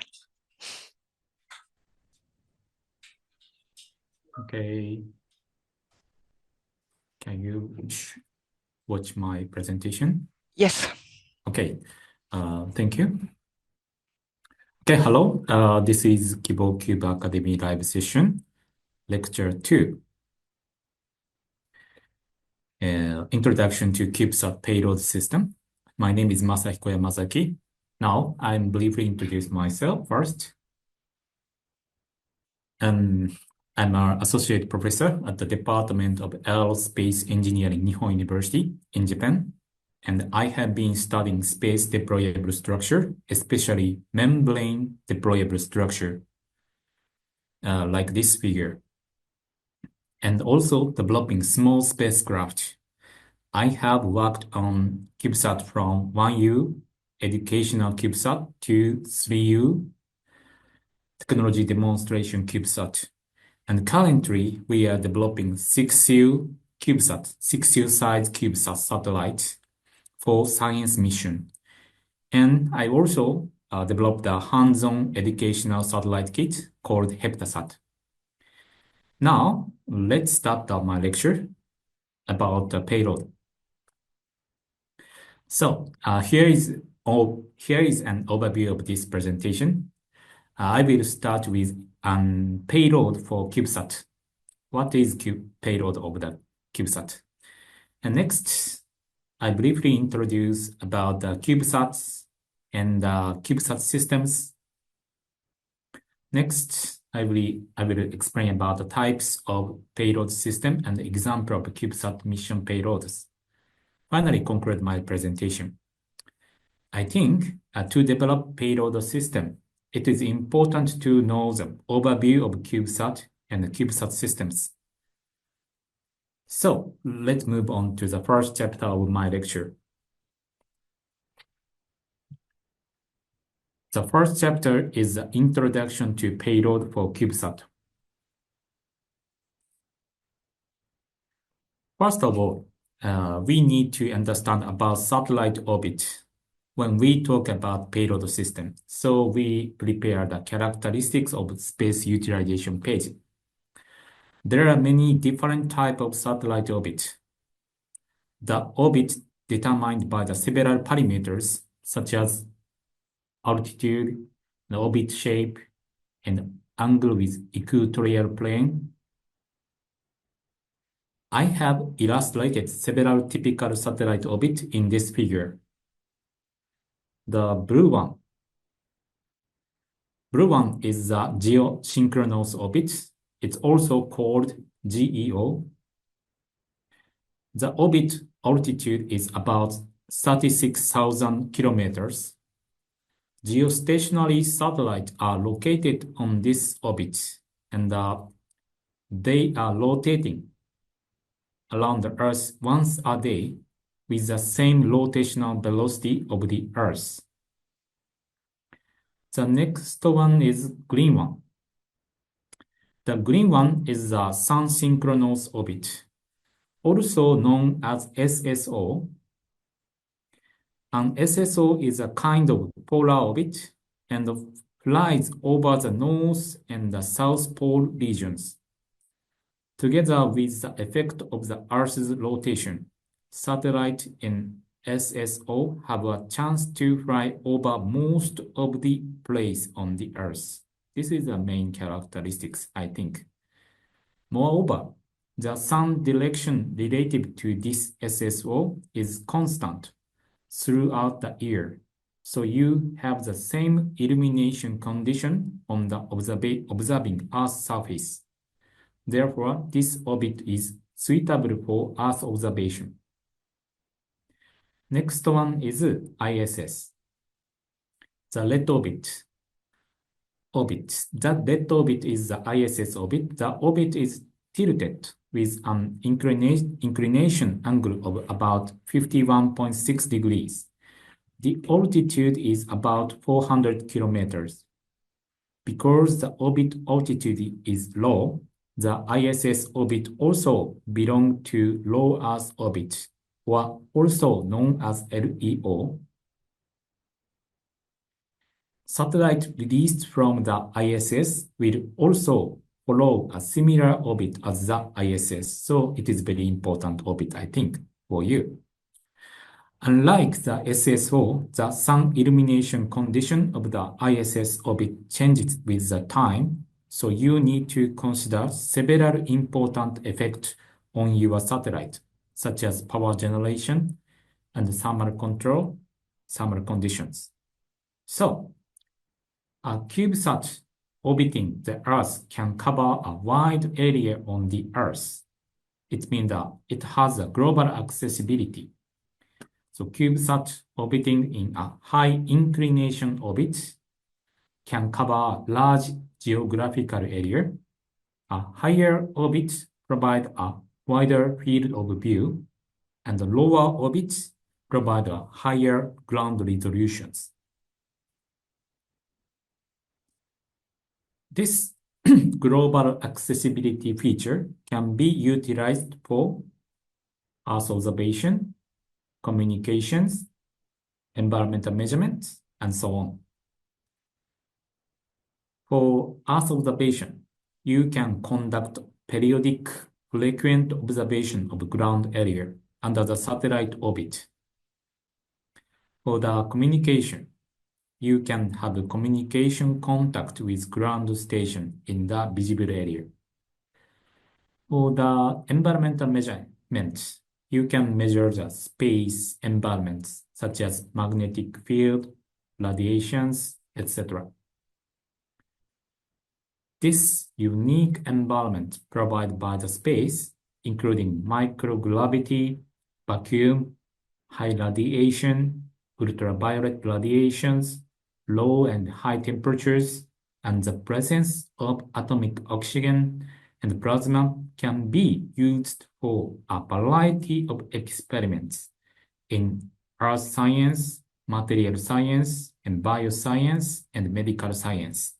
Okay. Can you watch my presentation? Yes. Okay. Thank you. Okay, hello. This is KiboCUBE Academy live session, lecture 2. Introduction to CubeSat payload system. My name is Masahiko Yamazaki. Now, I'm briefly introduce myself first. I'm an associate professor at the Department of Aerospace Engineering, Nihon University in Japan. And I have been studying space deployable structure, especially membrane deployable structure, like this figure. and also developing small spacecraft. I have worked on CubeSat from 1U educational CubeSat to 3U technology demonstration CubeSat. And currently, we are developing 6U CubeSat, 6U size CubeSat satellite for science mission. And I also developed a hands-on educational satellite kit called HeptaSat. Now, let's start my lecture about the payload. So here is an overview of this presentation. I will start with payload for CubeSat. What is payload of the CubeSat? And next, I briefly introduce about the CubeSats and CubeSat systems. Next, I will explain about the types of payload system and example of CubeSat mission payloads. Finally, conclude my presentation. I think to develop payload system, it is important to know the overview of CubeSat and the CubeSat systems. So let's move on to the first chapter of my lecture. The first chapter is the introduction to payload for CubeSat. First of all, we need to understand about satellite orbit when we talk about payload system. So we prepare the characteristics of space utilization page. There are many different types of satellite orbit. The orbit determined by the several parameters such as altitude, the orbit shape, and angle with equatorial plane. I have illustrated several typical satellite orbit in this figure. The blue one is the geosynchronous orbit. It's also called GEO. The orbit altitude is about 36,000 kilometers. Geostationary satellites are located on this orbit, and they are rotating around the Earth once a day with the same rotational velocity of the Earth. The next one is green one. The green one is the sun-synchronous orbit, also known as SSO. An SSO is a kind of polar orbit and flies over the north and the south pole regions. Together with the effect of the Earth's rotation, satellite in SSO have a chance to fly over most of the place on the Earth. This is the main characteristics, I think. Moreover, the sun direction relative to this SSO is constant throughout the year. So you have the same illumination condition on the observing Earth's surface. Therefore, this orbit is suitable for Earth observation. Next one is ISS, the red orbit. That red orbit is the ISS orbit. The orbit is tilted with an inclination angle of about 51.6 degrees. The altitude is about 400 kilometers. Because the orbit altitude is low, the ISS orbit also belongs to low Earth orbit, or also known as LEO. Satellite released from the ISS will also follow a similar orbit as the ISS. So it is very important orbit, I think, for you. Unlike the SSO, the sun illumination condition of the ISS orbit changes with the time. So you need to consider several important effects on your satellite, such as power generation and thermal control, thermal conditions. So a CubeSat orbiting the Earth can cover a wide area on the Earth. It means that it has a global accessibility. So CubeSat orbiting in a high inclination orbit can cover a large geographical area. A higher orbit provide a wider field of view, and the lower orbits provide a higher ground resolutions. This global accessibility feature can be utilized for Earth observation, communications, environmental measurements, and so on. For Earth observation, you can conduct periodic, frequent observation of ground area under the satellite orbit. For the communication, you can have a communication contact with ground station in the visible area. For the environmental measurements, you can measure the space environments such as magnetic field, radiations, etc. This unique environment provided by the space, including microgravity, vacuum, high radiation, ultraviolet radiations, low and high temperatures, and the presence of atomic oxygen and plasma can be used for a variety of experiments in earth science, material science, and bioscience, and medical science.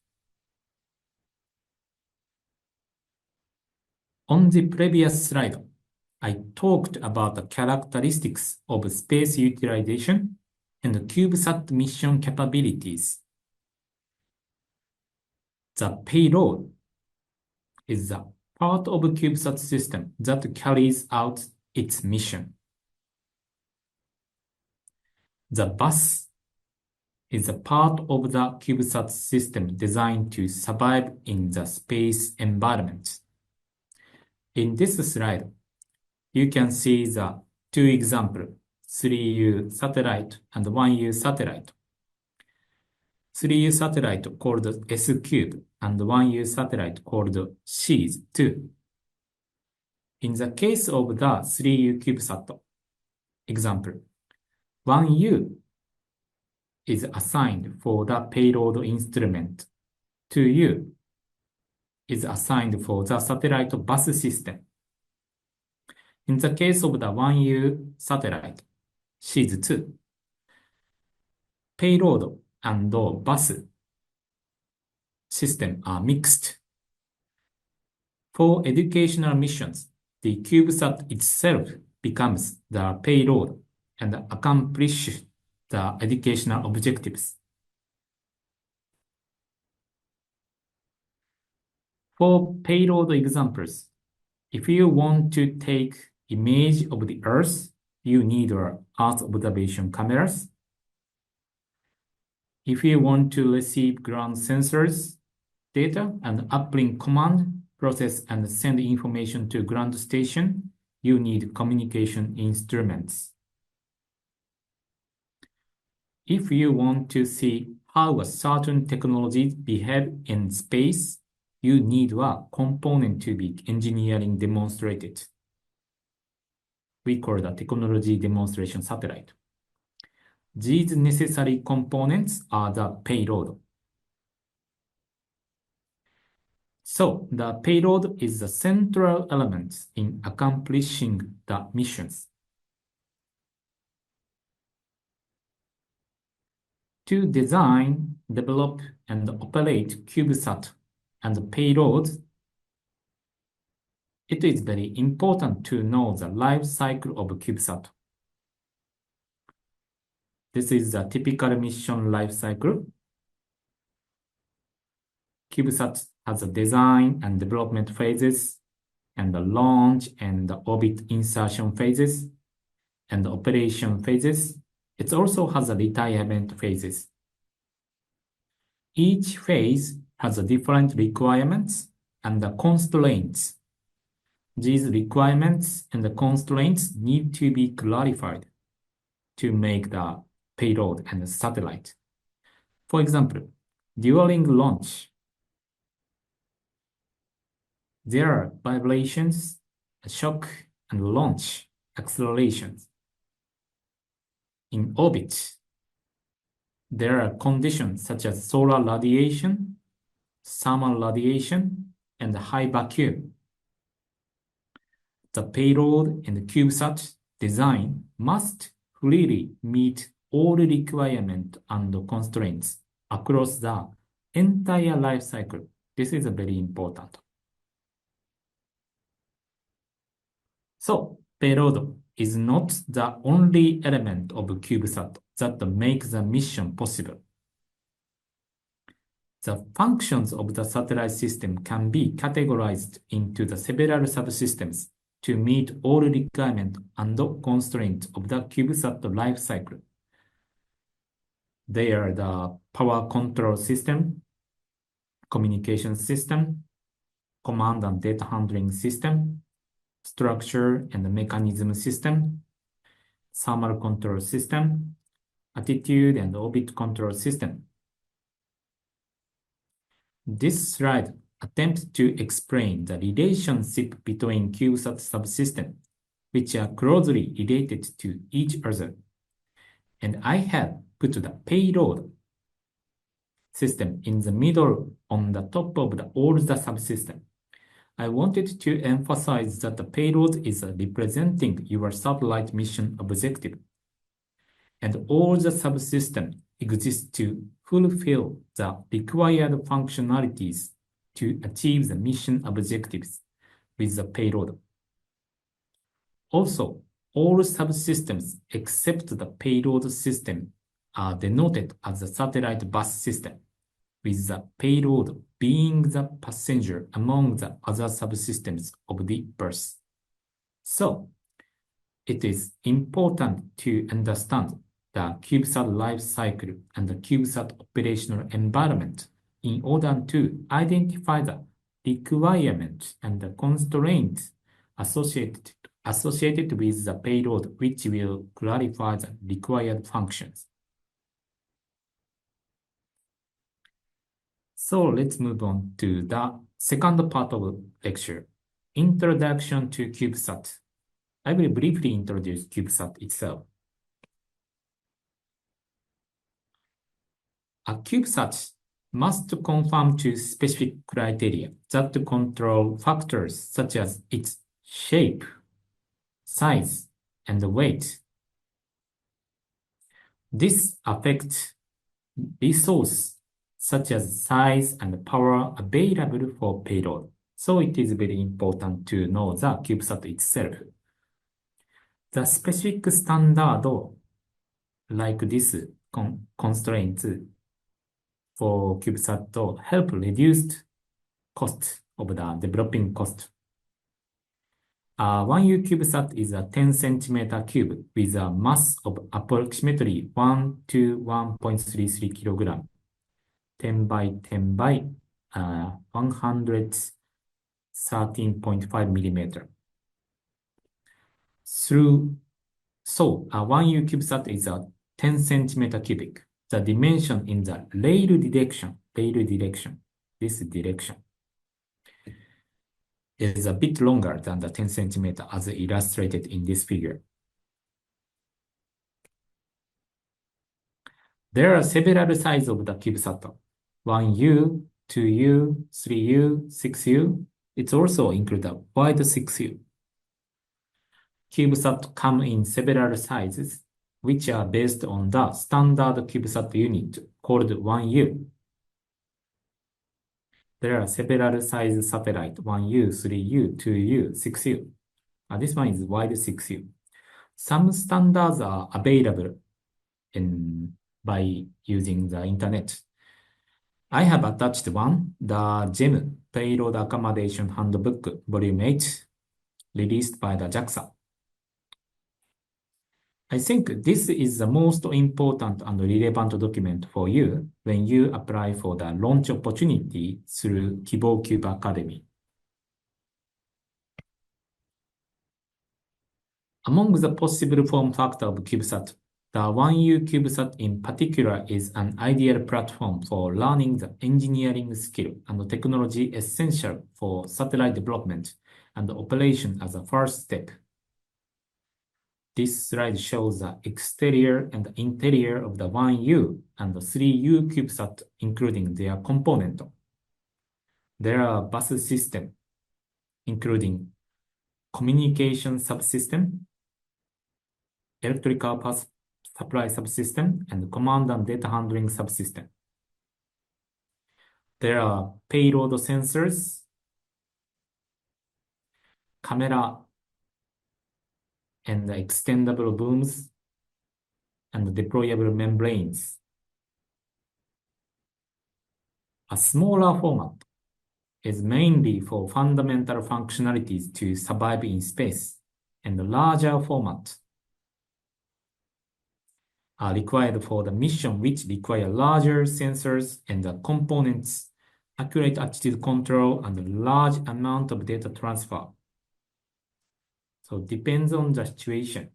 On the previous slide, I talked about the characteristics of space utilization and the CubeSat mission capabilities. The payload is the part of a CubeSat system that carries out its mission. The bus is a part of the CubeSat system designed to survive in the space environment. In this slide, you can see the two examples, 3U satellite and 1U satellite. 3U satellite called S-Cube and 1U satellite called SEAS-2. In the case of the 3U CubeSat example, 1U is assigned for the payload instrument. 2U is assigned for the satellite bus system. In the case of the 1U satellite, SEAS-2, payload and bus system are mixed. For educational missions, the CubeSat itself becomes the payload and accomplishes the educational objectives. For payload examples, if you want to take image of the Earth, you need Earth observation cameras. If you want to receive ground sensors data and uplink command, process and send information to ground station, you need communication instruments. If you want to see how a certain technology behave in space, you need a component to be engineering demonstrated. We call the technology demonstration satellite. These necessary components are the payload. So the payload is the central element in accomplishing the missions. To design, develop, and operate CubeSat and payloads, it is very important to know the life cycle of CubeSat. This is the typical mission life cycle. CubeSat has a design and development phases, and the launch and the orbit insertion phases, and the operation phases. It also has a retirement phases. Each phase has a different requirements and the constraints. These requirements and the constraints need to be clarified to make the payload and the satellite. For example, during launch, there are vibrations, shock, and launch accelerations. In orbit, there are conditions such as solar radiation, thermal radiation, and high vacuum. the payload and the CubeSat design must really meet all requirements and constraints across the entire life cycle. This is very important. So, payload is not the only element of CubeSat that makes the mission possible. The functions of the satellite system can be categorized into the several subsystems to meet all requirements and constraints of the CubeSat life cycle. They are the power control system, communication system, command and data handling system, structure and mechanism system, thermal control system, attitude and orbit control system. This slide attempts to explain the relationship between CubeSat subsystems, which are closely related to each other. And I have put the payload system in the middle on the top of all the subsystems. I wanted to emphasize that the payload is representing your satellite mission objective, and all the subsystems exist to fulfill the required functionalities to achieve the mission objectives with the payload. Also, all subsystems except the payload system are denoted as the satellite bus system, with the payload being the passenger among the other subsystems of the bus. So, it is important to understand the CubeSat life cycle and the CubeSat operational environment in order to identify the requirements and the constraints associated with the payload, which will clarify the required functions. So let's move on to the second part of the lecture, Introduction to CubeSat. I will briefly introduce CubeSat itself. A CubeSat must conform to specific criteria that control factors such as its shape, size, and weight. This affects resources such as size and power available for payload. So it is very important to know the CubeSat itself. The specific standard like this constraints for CubeSat help reduce cost of the developing cost. 1U CubeSat is a 10 centimeter cube with a mass of approximately 1 to 1.33 kilogram, 10 by 10 by 113.5 millimeter. So, a 1U CubeSat is a 10 centimeter cubic. The dimension in the rail direction, this direction, is a bit longer than the 10 centimeter as illustrated in this figure. There are several sizes of the CubeSat. 1U, 2U, 3U, 6U. It also includes a wide 6U. CubeSat come in several sizes, which are based on the standard CubeSat unit called 1U. There are several size satellite, 1U, 3U, 2U, 6U. This one is wide 6U. Some standards are available by using the internet. I have attached one, the GEM Payload Accommodation Handbook, Volume 8, released by the JAXA. I think this is the most important and relevant document for you when you apply for the launch opportunity through KiboCUBE Academy. Among the possible form factor of CubeSat, the 1U CubeSat in particular is an ideal platform for learning the engineering skill and technology essential for satellite development and operation as a first step. This slide shows the exterior and interior of the 1U and the 3U CubeSat, including their component. There are bus systems, including communication subsystem, electrical power supply subsystem, and command and data handling subsystem. There are payload sensors, camera, and extendable booms, and deployable membranes. A smaller format is mainly for fundamental functionalities to survive in space, and the larger format are required for the mission which require larger sensors and the components, accurate attitude control, and a large amount of data transfer. So it depends on the situation.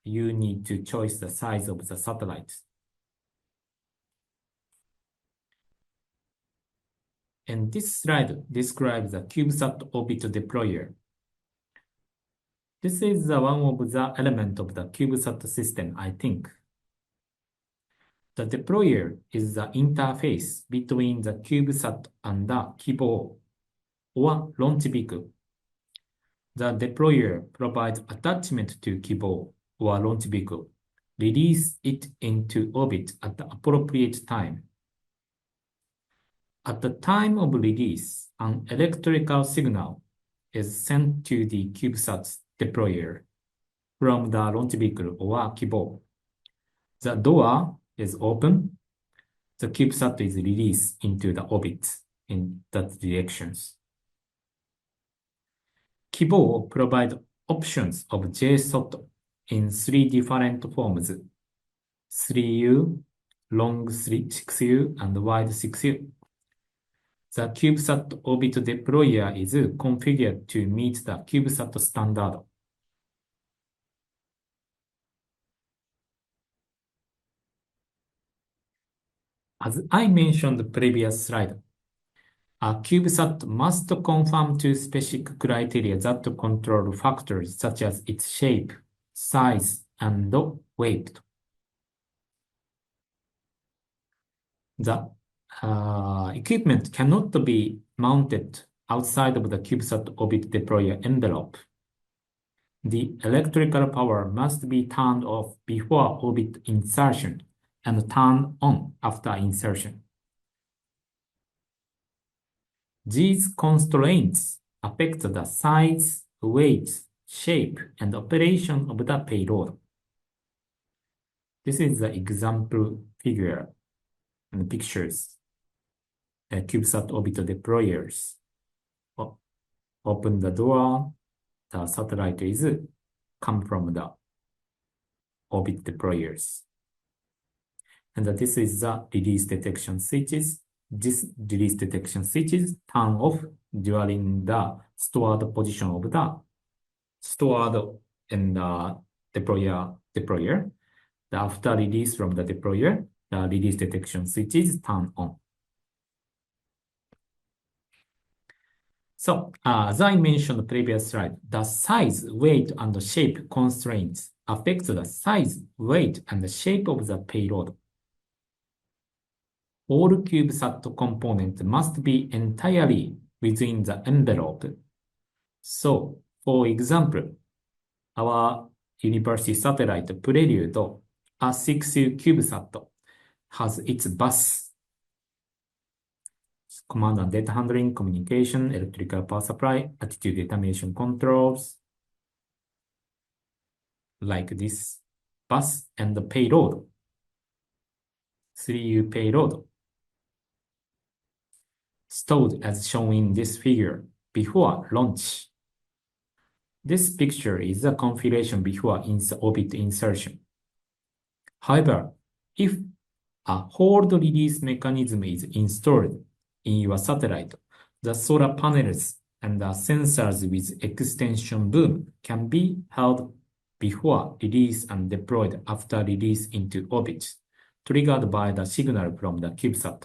You need to choose the size of the satellite. And this slide describes the CubeSat orbit deployer. This is one of the elements of the CubeSat system, I think. The deployer is the interface between the CubeSat and the Kibo, or launch vehicle. The deployer provides attachment to Kibo, or launch vehicle, release it into orbit at the appropriate time. At the time of release, an electrical signal is sent to the CubeSat deployer from the launch vehicle or Kibo. The door is open. The CubeSat is released into the orbit in that directions. Kibo provides options of JSOT in 3 different forms: 3U, long 6U, and wide 6U. The CubeSat orbit deployer is configured to meet the CubeSat standard. As I mentioned the previous slide, a CubeSat must conform to specific criteria that control factors such as its shape, size, and weight. The equipment cannot be mounted outside of the CubeSat orbit deployer envelope. The electrical power must be turned off before orbit insertion and turned on after insertion. These constraints affect the size, weight, shape, and operation of the payload. This is the example figure and pictures. CubeSat orbit deployers. Open the door, the satellite is come from the orbit deployers. And this is the release detection switches. This release detection switches turn off during the stored position of the stored in the deployer. After release from the deployer, the release detection switches turn on. So, as I mentioned in the previous slide, the size, weight, and shape constraints affect the size, weight, and the shape of the payload. All CubeSat components must be entirely within the envelope. So, for example, our university satellite Payload, a 6U CubeSat, has its bus, command and data handling, communication, electrical power supply, attitude determination controls, like this bus, and the payload, 3U payload, stored as shown in this figure before launch. This picture is the configuration before orbit insertion. However, if a hold release mechanism is installed in your satellite, the solar panels and the sensors with extension boom can be held before release and deployed after release into orbit, triggered by the signal from the CubeSat.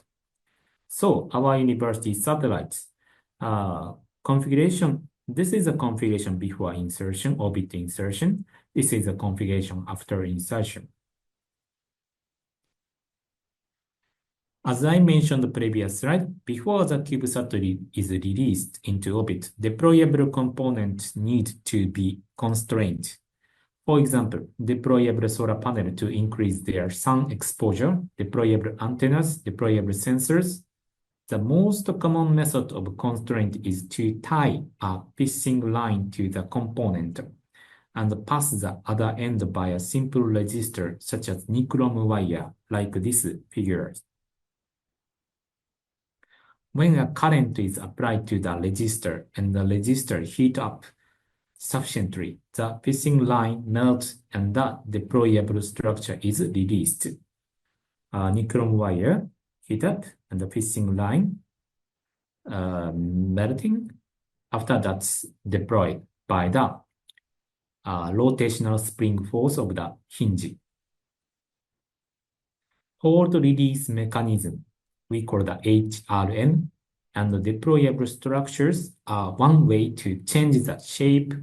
So our university satellites configuration, this is a configuration before insertion, orbit insertion. This is a configuration after insertion. As I mentioned the previous slide, before the CubeSat is released into orbit, deployable components need to be constrained. For example, deployable solar panel to increase their sun exposure, deployable antennas, deployable sensors. The most common method of constraint is to tie a fishing line to the component and pass the other end by a simple resistor such as nichrome wire, like this figure. When a current is applied to the resistor and the resistor heat up sufficiently, the fishing line melts and the deployable structure is released. Nichrome wire heat up and the fishing line melting. After that's deployed by the rotational spring force of the hinge. Hold release mechanism, we call the HRM, and the deployable structures are one way to change the shape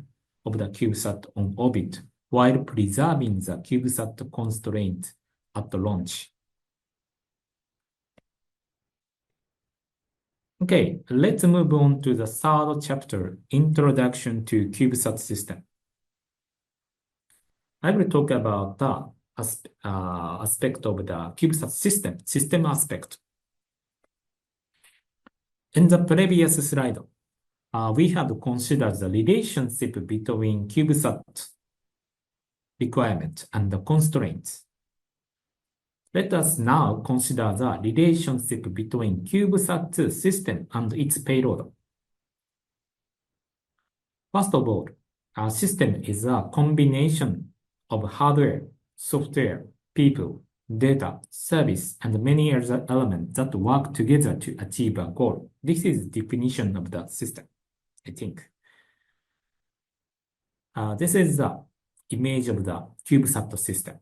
of the CubeSat on orbit while preserving the CubeSat constraint at launch. Okay, let's move on to the third chapter, Introduction to CubeSat System. I will talk about the aspect of the CubeSat system aspect. In the previous slide, we have considered the relationship between CubeSat requirement and the constraints. Let us now consider the relationship between CubeSat system and its payload. First of all, a system is a combination of hardware, software, people, data, service, and many other elements that work together to achieve a goal. This is the definition of the system, I think. This is the image of the CubeSat system.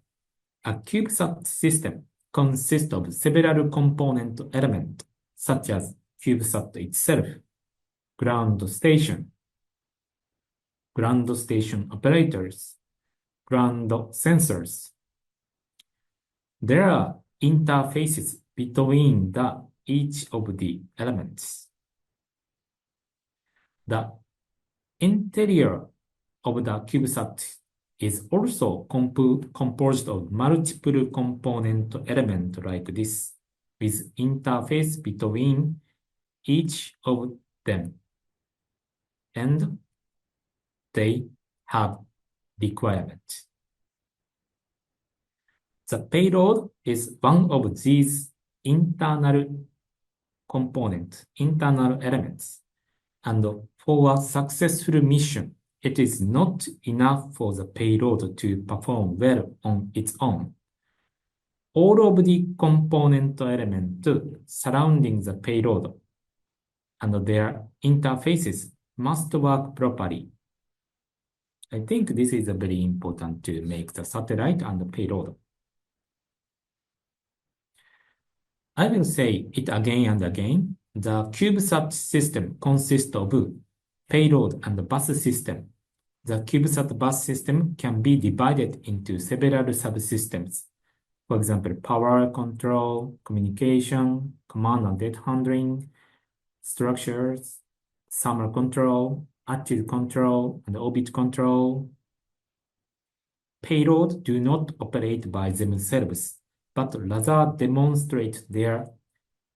A CubeSat system consists of several component elements, such as CubeSat itself, ground station operators, ground sensors. There are interfaces between each of the elements. The interior of the CubeSat is also composed of multiple component elements like this, with interface between each of them, and they have requirements. The payload is one of these internal elements, and for a successful mission, it is not enough for the payload to perform well on its own. All of the component elements surrounding the payload and their interfaces must work properly. I think this is very important to make the satellite and the payload. I will say it again and again. The CubeSat system consists of payload and bus system. The CubeSat bus system can be divided into several subsystems. For example, power control, communication, command and data handling, structures, thermal control, attitude control, and orbit control. Payloads do not operate by themselves, but rather demonstrate their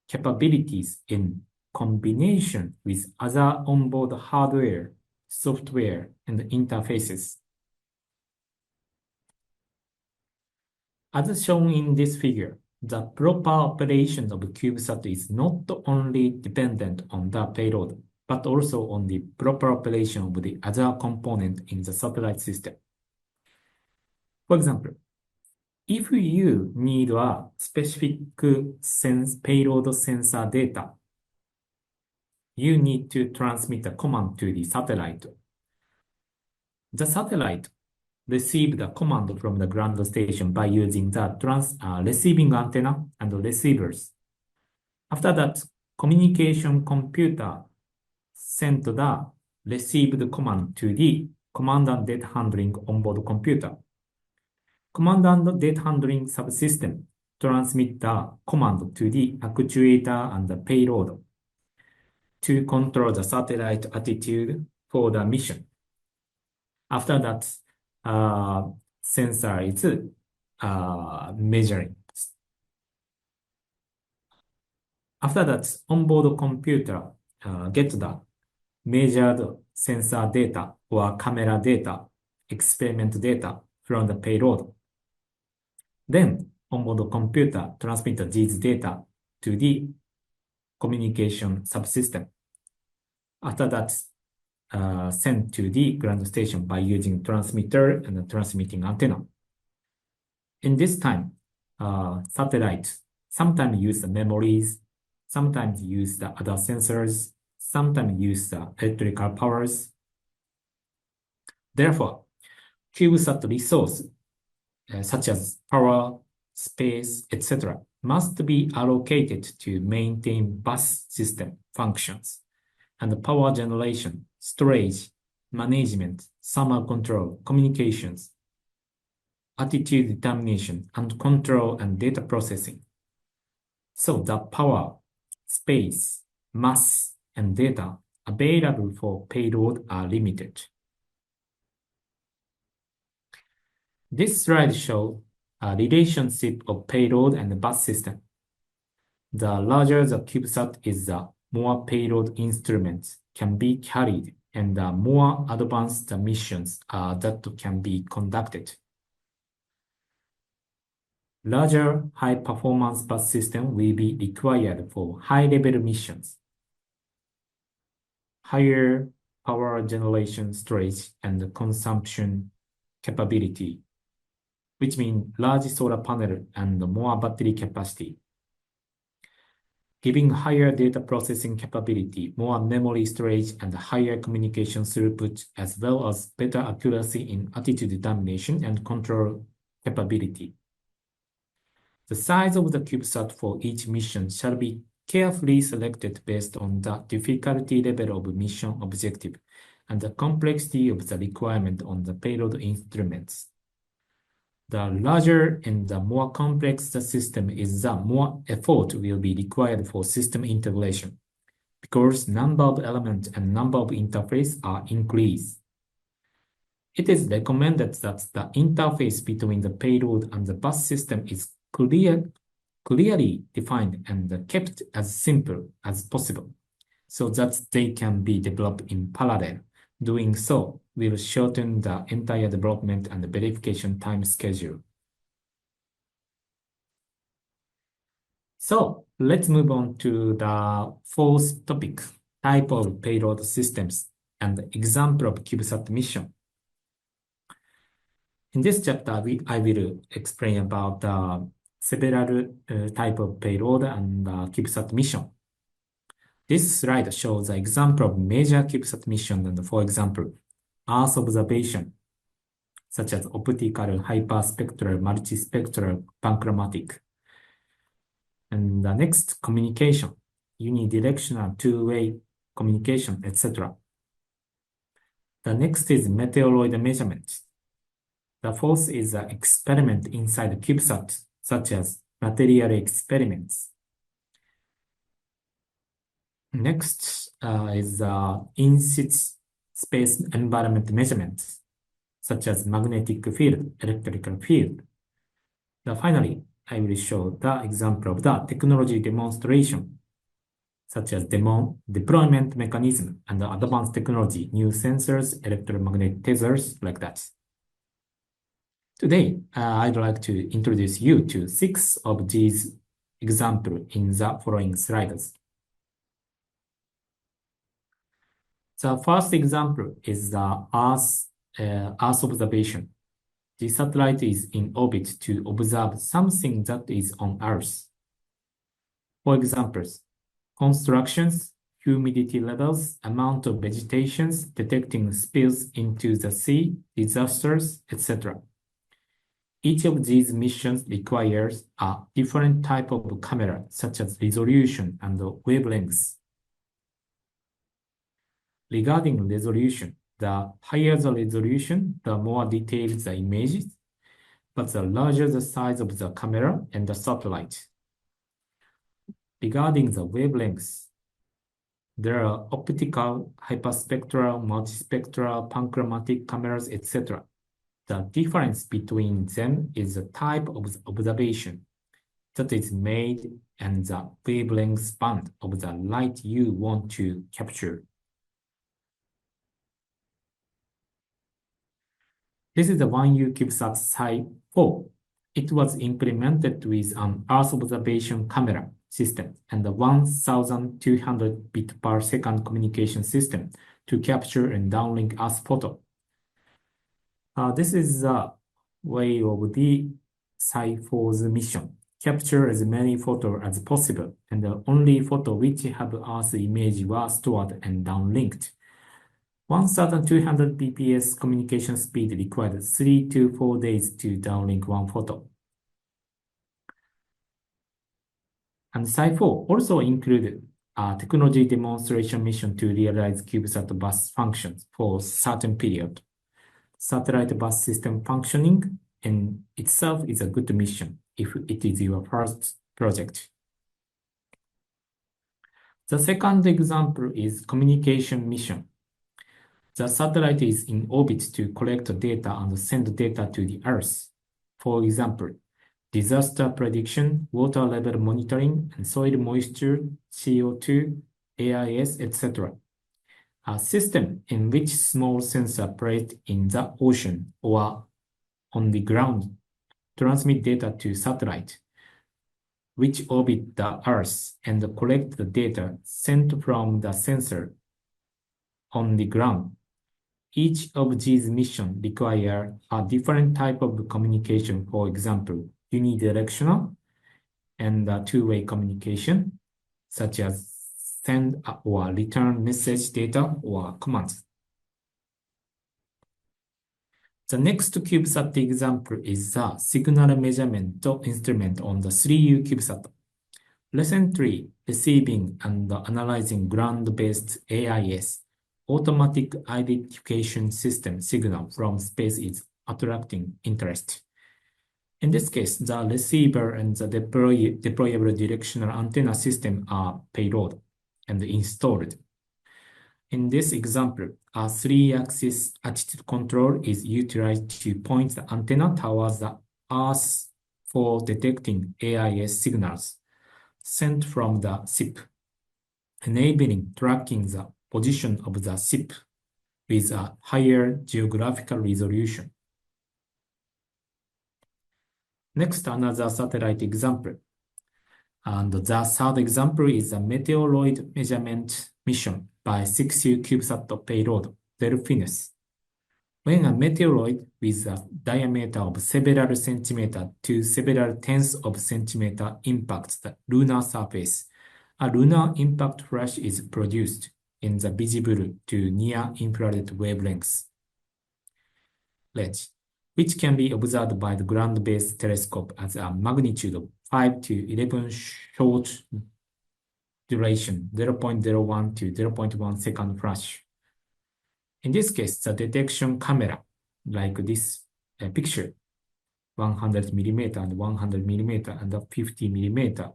capabilities in combination with other onboard hardware, software, and interfaces. As shown in this figure, the proper operation of CubeSat is not only dependent on the payload, but also on the proper operation of the other component in the satellite system. For example, if you need a specific payload sensor data, you need to transmit a command to the satellite. The satellite receives the command from the ground station by using the receiving antenna and receivers. After that, communication computer sent the received command to the command and data handling onboard computer. Command and data handling subsystem transmit the command to the actuator and the payload to control the satellite attitude for the mission. After that, sensor is measuring. After that, onboard computer get the measured sensor data or camera data, experiment data from the payload. Then, onboard computer transmit these data to the communication subsystem. After that, sent to the ground station by using transmitter and a transmitting antenna. In this time, satellites sometimes use the memories, sometimes use the other sensors, sometimes use the electrical powers. Therefore, CubeSat resource, such as power, space, etc., must be allocated to maintain bus system functions and power generation, storage, management, thermal control, communications, attitude determination, and control and data processing. So the power, space, mass, and data available for payload are limited. This slide shows a relationship of payload and the bus system. The larger the CubeSat is, the more payload instruments can be carried, and the more advanced the missions that can be conducted. Larger high-performance bus system will be required for high-level missions. Higher power generation, storage, and consumption capability, which means large solar panel and more battery capacity. Giving higher data processing capability, more memory storage, and higher communication throughput, as well as better accuracy in attitude determination and control capability. The size of the CubeSat for each mission shall be carefully selected based on the difficulty level of mission objective and the complexity of the requirement on the payload instruments. The larger and the more complex the system is, the more effort will be required for system integration, because number of elements and number of interfaces are increased. It is recommended that the interface between the payload and the bus system is clearly defined and kept as simple as possible, so that they can be developed in parallel. Doing so will shorten the entire development and verification time schedule. So let's move on to the fourth topic, type of payload systems and example of CubeSat mission. In this chapter, I will explain about several type of payload and CubeSat mission. This slide shows an example of major CubeSat mission, and for example, Earth observation, such as optical, hyperspectral, multispectral, panchromatic. And the next, communication, unidirectional, two-way communication, etc. The next is meteoroid measurement. The fourth is an experiment inside the CubeSat, such as material experiments. Next is in-situ space environment measurements, such as magnetic field, electrical field. Finally, I will show the example of the technology demonstration, such as deployment mechanism and advanced technology, new sensors, electromagnetic tethers, like that. Today, I'd like to introduce you to 6 of these examples in the following slides. The first example is the Earth observation. The satellite is in orbit to observe something that is on Earth. For examples, constructions, humidity levels, amount of vegetation, detecting spills into the sea, disasters, etc. Each of these missions requires a different type of camera, such as resolution and wavelengths. Regarding resolution, the higher the resolution, the more detailed the images. but the larger the size of the camera and the satellite. Regarding the wavelengths, there are optical, hyperspectral, multispectral, panchromatic cameras, etc. The difference between them is the type of the observation that is made and the wavelength band of the light you want to capture. This is the 1U CubeSat Psi-4. It was implemented with an Earth observation camera system and a 1,200 bit per second communication system to capture and downlink Earth photo. This is the way of the Psi-4's mission. Capture as many photos as possible, and the only photo which have Earth image were stored and downlinked. 1,200 bps communication speed required 3 to 4 days to downlink one photo. And Psi-4 also included a technology demonstration mission to realize CubeSat bus functions for a certain period. Satellite bus system functioning in itself is a good mission if it is your first project. The second example is communication mission. The satellite is in orbit to collect data and send data to the Earth. For example, disaster prediction, water level monitoring, and soil moisture, CO2, AIS, etc. A system in which small sensors placed in the ocean or on the ground transmit data to satellite, which orbit the Earth and collect the data sent from the sensor on the ground. Each of these missions require a different type of communication, for example, unidirectional and two-way communication, such as send or return message data or commands. The next CubeSat example is the signal measurement instrument on the 3U CubeSat. Recently, receiving and analyzing ground-based AIS, automatic identification system signal from space is attracting interest. In this case, the receiver and the deployable directional antenna system are payload and installed. In this example, a 3-axis attitude control is utilized to point the antenna towards the Earth for detecting AIS signals sent from the ship, enabling tracking the position of the ship with a higher geographical resolution. Next, another satellite example. And the third example is a meteoroid measurement mission by 6U CubeSat payload, Delphinus. When a meteoroid with a diameter of several centimeters to several tenths of centimeters impacts the lunar surface, a lunar impact flash is produced in the visible to near-infrared wavelengths range, which can be observed by the ground-based telescope as a magnitude of 5 to 11 short duration, 0.01 to 0.1 second flash. In this case, the detection camera, like this picture, 100 millimeter and 100 millimeter and 50 millimeter,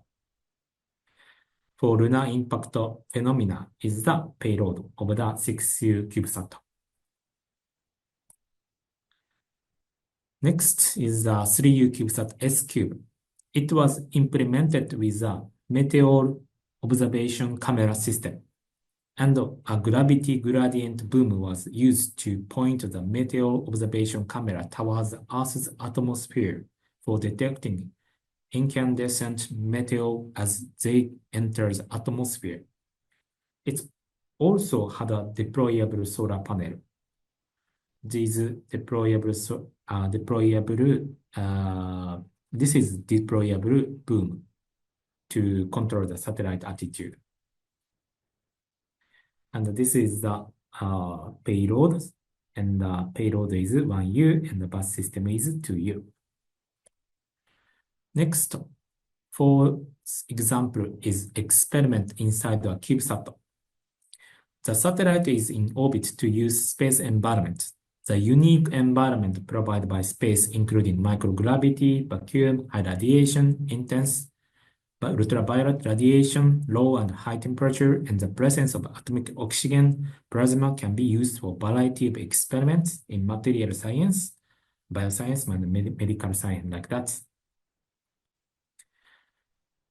for lunar impact phenomena is the payload of the 6U CubeSat. Next is the 3U CubeSat S-Cube. It was implemented with a meteor observation camera system, and a gravity gradient boom was used to point the meteor observation camera towards the Earth's atmosphere for detecting incandescent meteor as they enter the atmosphere. It also had a deployable solar panel. These deployable this is deployable boom to control the satellite attitude. And this is the payload, and the payload is 1U and the bus system is 2U. Next, for example, is experiment inside the CubeSat. The satellite is in orbit to use space environment. The unique environment provided by space, including microgravity, vacuum, high radiation, intense ultraviolet radiation, low and high temperature, and the presence of atomic oxygen plasma can be used for a variety of experiments in material science, bioscience, and medical science like that.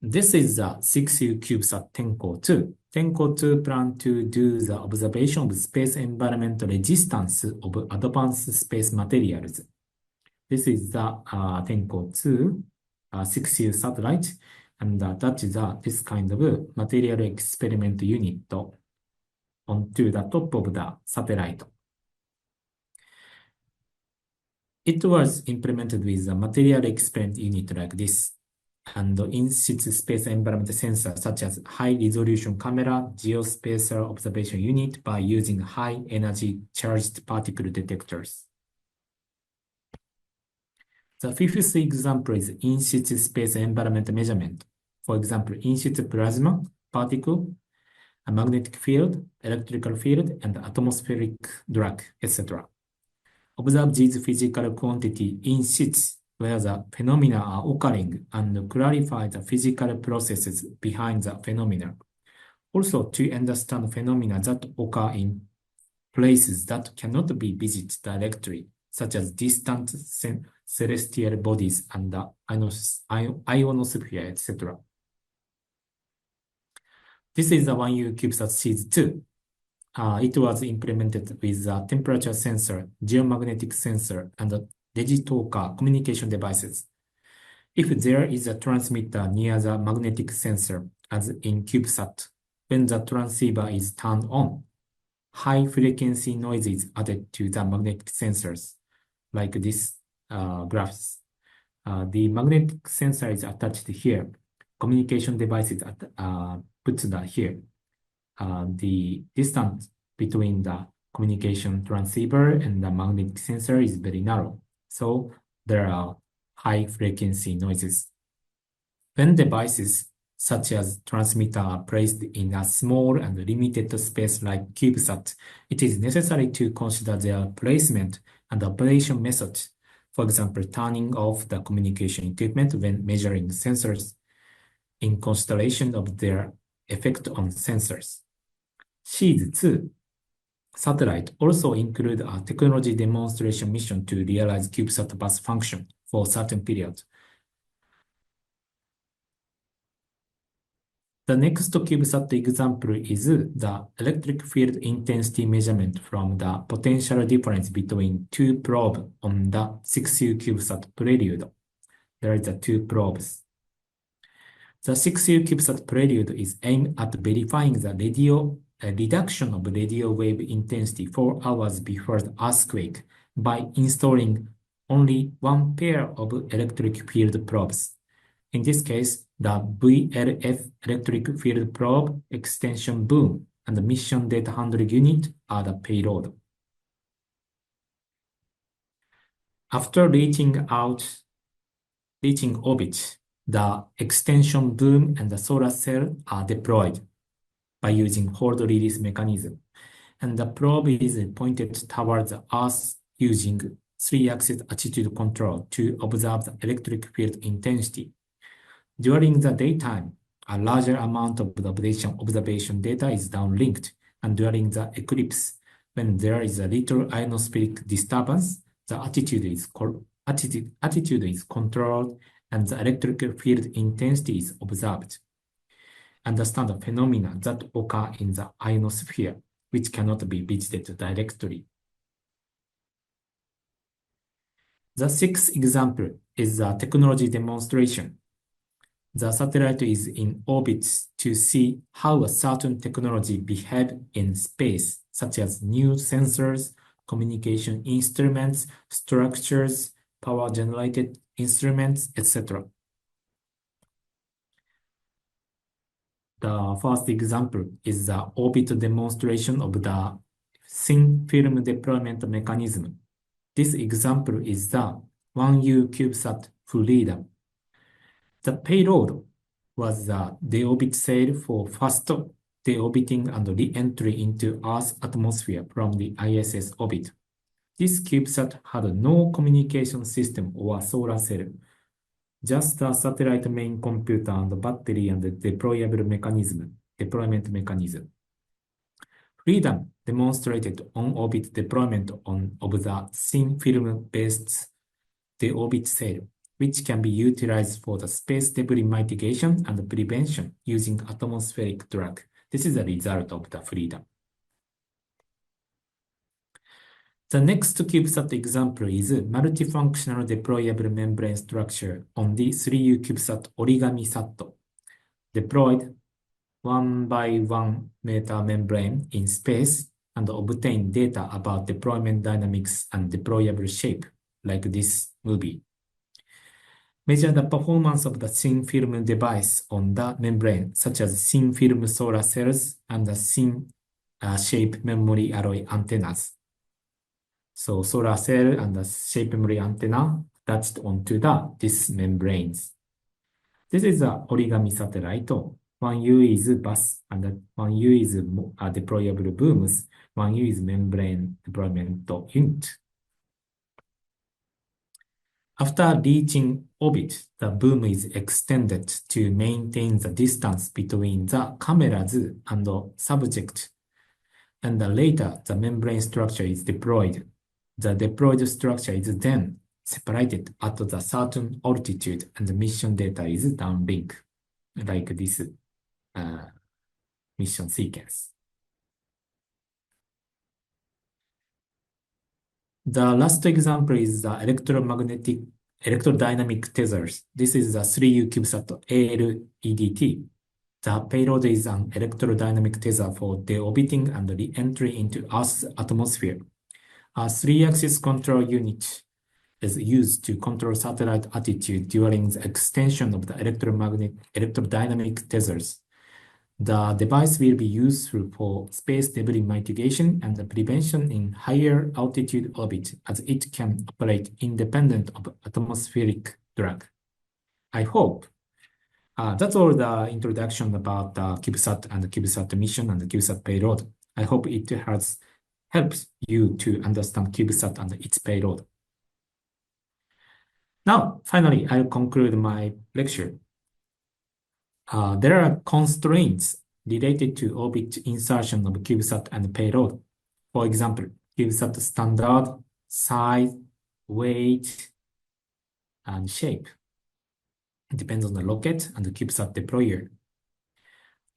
This is the 6U CubeSat Teikyo 2. Teikyo 2 plan to do the observation of space environment resistance of advanced space materials. This is the Teikyo 2 6U satellite, and that is this kind of material experiment unit onto the top of the satellite. It was implemented with a material experiment unit like this, and in-situ space environment sensors such as high-resolution camera, geospatial observation unit by using high-energy charged particle detectors. The fifth example is in-situ space environment measurement. For example, in-situ plasma, particle, a magnetic field, electrical field, and atmospheric drag, etc. Observe these physical quantity in situ where the phenomena are occurring and clarify the physical processes behind the phenomena. Also, to understand phenomena that occur in places that cannot be visited directly, such as distant celestial bodies and the ionosphere, etc. This is the 1U CubeSat Series 2. It was implemented with a temperature sensor, geomagnetic sensor, and a digitalker communication devices. If there is a transmitter near the magnetic sensor, as in CubeSat, when the transceiver is turned on, high frequency noises added to the magnetic sensors, like this graphs. The magnetic sensor is attached here. Communication devices put here. The distance between the communication transceiver and the magnetic sensor is very narrow, so there are high frequency noises. When devices such as transmitter are placed in a small and limited space like CubeSat, it is necessary to consider their placement and operation methods. For example, turning off the communication equipment when measuring sensors in consideration of their effect on sensors. Series 2 satellite also include a technology demonstration mission to realize CubeSat bus function for a certain period. The next CubeSat example is the electric field intensity measurement from the potential difference between two probes on the 6U CubeSat Prelude. There is two probes. The 6U CubeSat Prelude is aimed at verifying the reduction of radio wave intensity 4 hours before the earthquake by installing only one pair of electric field probes. In this case, the VLF electric field probe, extension boom, and the mission data handling unit are the payload. After reaching orbit, the extension boom and the solar cell are deployed by using hold-release mechanism, and the probe is pointed towards the Earth using 3-axis attitude control to observe the electric field intensity. During the daytime, a larger amount of the observation data is downlinked, and during the eclipse, when there is a little ionospheric disturbance, the attitude is controlled and the electric field intensity is observed. Understand the phenomena that occur in the ionosphere, which cannot be visited directly. The sixth example is the technology demonstration. The satellite is in orbit to see how a certain technology behaves in space, such as new sensors, communication instruments, structures, power-generated instruments, etc. The first example is the orbit demonstration of the thin film deployment mechanism. This example is the 1U CubeSat Freedom. The payload was the deorbit sail for fast deorbiting and re-entry into Earth's atmosphere from the ISS orbit. This CubeSat had no communication system or solar cell, just a satellite main computer and battery and the deployment mechanism. Freedom demonstrated on-orbit deployment of the thin film-based deorbit cell, which can be utilized for the space debris mitigation and prevention using atmospheric drag. This is a result of the Freedom. The next CubeSat example is a multifunctional deployable membrane structure on the 3U CubeSat origami SAT, deployed 1 by 1 meter membrane in space and obtain data about deployment dynamics and deployable shape, like this movie. Measure the performance of the thin film device on the membrane, such as thin film solar cells and the thin shape memory alloy antennas. So solar cell and the shape memory antenna attached onto these membranes. This is the origami satellite. 1U is bus and 1U is deployable booms. 1U is membrane deployment unit. After reaching orbit, the boom is extended to maintain the distance between the cameras and the subject. And later, the membrane structure is deployed. The deployed structure is then separated at a certain altitude and the mission data is downlink, like this mission sequence. The last example is the electrodynamic tethers. This is the 3U CubeSat ALEDT. The payload is an electrodynamic tether for deorbiting and re-entry into Earth's atmosphere. A 3-axis control unit is used to control satellite attitude during the extension of the electrodynamic tethers. The device will be useful for space debris mitigation and the prevention in higher altitude orbit, as it can operate independent of atmospheric drag. I hope that's all the introduction about the CubeSat and the CubeSat mission and the CubeSat payload. I hope it has helped you to understand CubeSat and its payload. Now, finally, I'll conclude my lecture. There are constraints related to orbit insertion of CubeSat and payload. For example, CubeSat standard, size, weight, and shape. It depends on the rocket and the CubeSat deployer.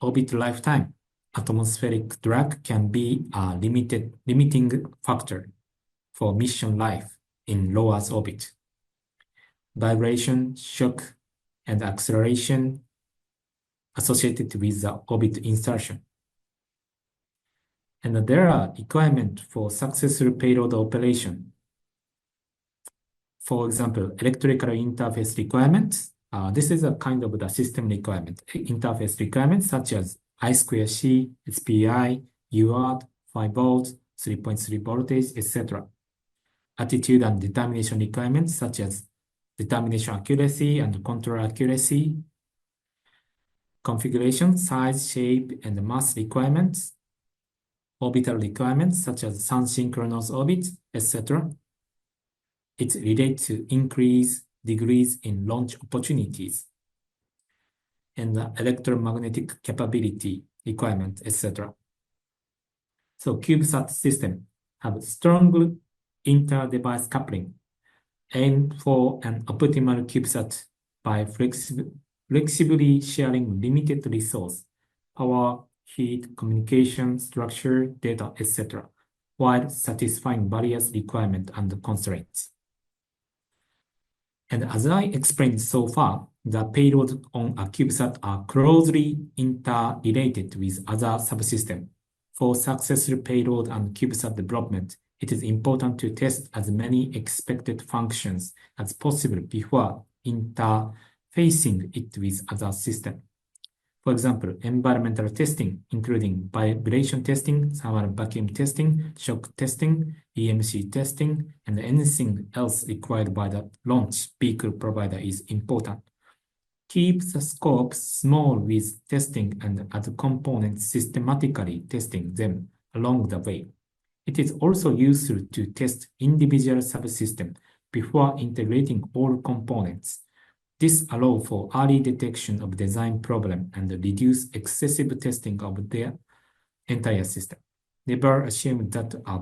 Orbit lifetime. Atmospheric drag can be a limiting factor for mission life in low Earth orbit. Vibration, shock, and acceleration associated with the orbit insertion. And there are requirements for successful payload operation. For example, electrical interface requirements. This is a kind of the system requirement. Interface requirements such as I2C, SPI, UART, 5 volts, 3.3 voltage, etc. Attitude and determination requirements such as determination accuracy and control accuracy, configuration, size, shape, and mass requirements, orbital requirements such as sun-synchronous orbit, etc. It's related to increase degrees in launch opportunities, and the electromagnetic capability requirement, etc. So CubeSat system have strong inter-device coupling, aim for an optimal CubeSat by flexibly sharing limited resource, power, heat, communication, structure, data, etc., while satisfying various requirements and constraints. And as I explained so far, the payloads on a CubeSat are closely interrelated with other subsystems. For successful payload and CubeSat development, it is important to test as many expected functions as possible before interfacing it with other systems. For example, environmental testing, including vibration testing, thermal vacuum testing, shock testing, EMC testing, and anything else required by the launch vehicle provider is important. Keep the scope small with testing and add components systematically testing them along the way. It is also useful to test individual subsystems before integrating all components. This allows for early detection of design problem and reduce excessive testing of their entire system. Never assume that a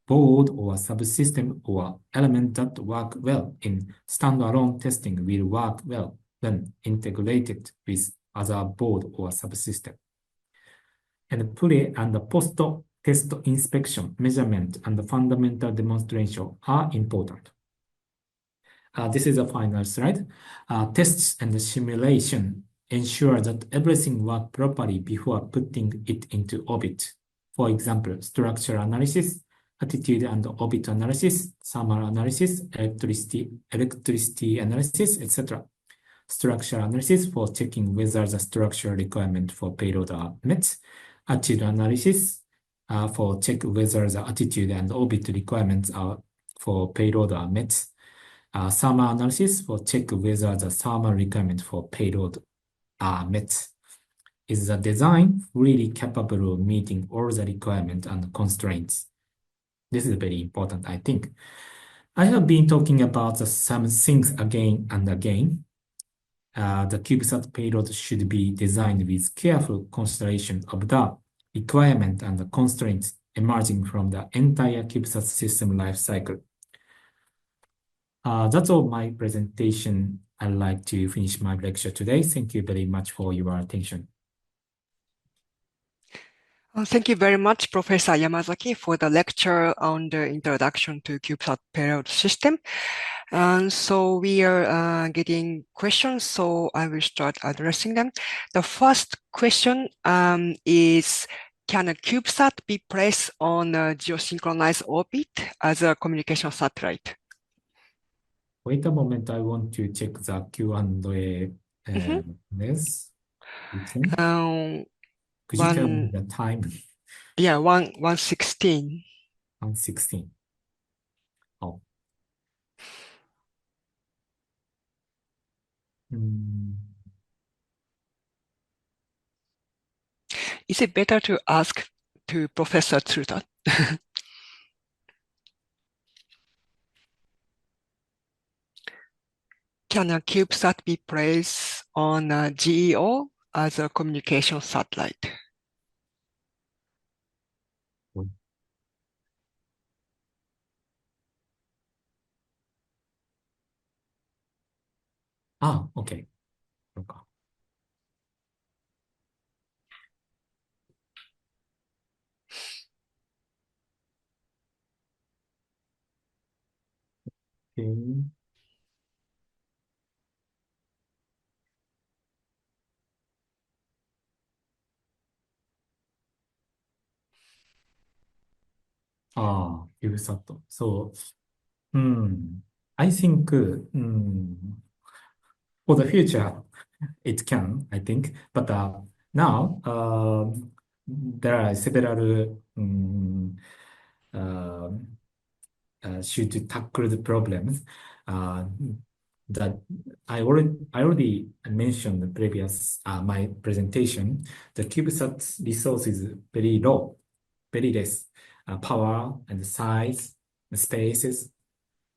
board or a subsystem or element that work well in standalone testing will work well when integrated with other board or subsystem. And pre- and post-test inspection, measurement, and fundamental demonstration are important. This is the final slide. Tests and simulation ensure that everything works properly before putting it into orbit. For example, structural analysis, attitude and orbit analysis, thermal analysis, electricity analysis, etc. Structural analysis for checking whether the structural requirement for payload are met. Attitude analysis for check whether the attitude and orbit requirements are for payload are met. Thermal analysis for check whether the thermal requirements for payload are met. Is the design really capable of meeting all the requirements and constraints? This is very important, I think. I have been talking about some things again and again. The CubeSat payload should be designed with careful consideration of the requirement and the constraints emerging from the entire CubeSat system life cycle. That's all my presentation. I'd like to finish my lecture today. Thank you very much for your attention. Thank you very much, Professor Yamazaki, for the lecture on the introduction to CubeSat payload system. And so we are getting questions, so I will start addressing them. The first question is, can a CubeSat be placed on a geosynchronized orbit as a communication satellite? Wait a moment, I want to check the Q&A. Yes. Could you tell me the time? Yeah, 1:16. 1:16. Oh. Is it better to ask to Professor Tsuruda? Can a CubeSat be placed on a GEO as a communication satellite? Okay. Okay. CubeSat. So, I think for the future, it can, I think. But now, there are several should tackle the problems that I already mentioned the previous my presentation. The CubeSat resource is very low, very less power and size, spaces.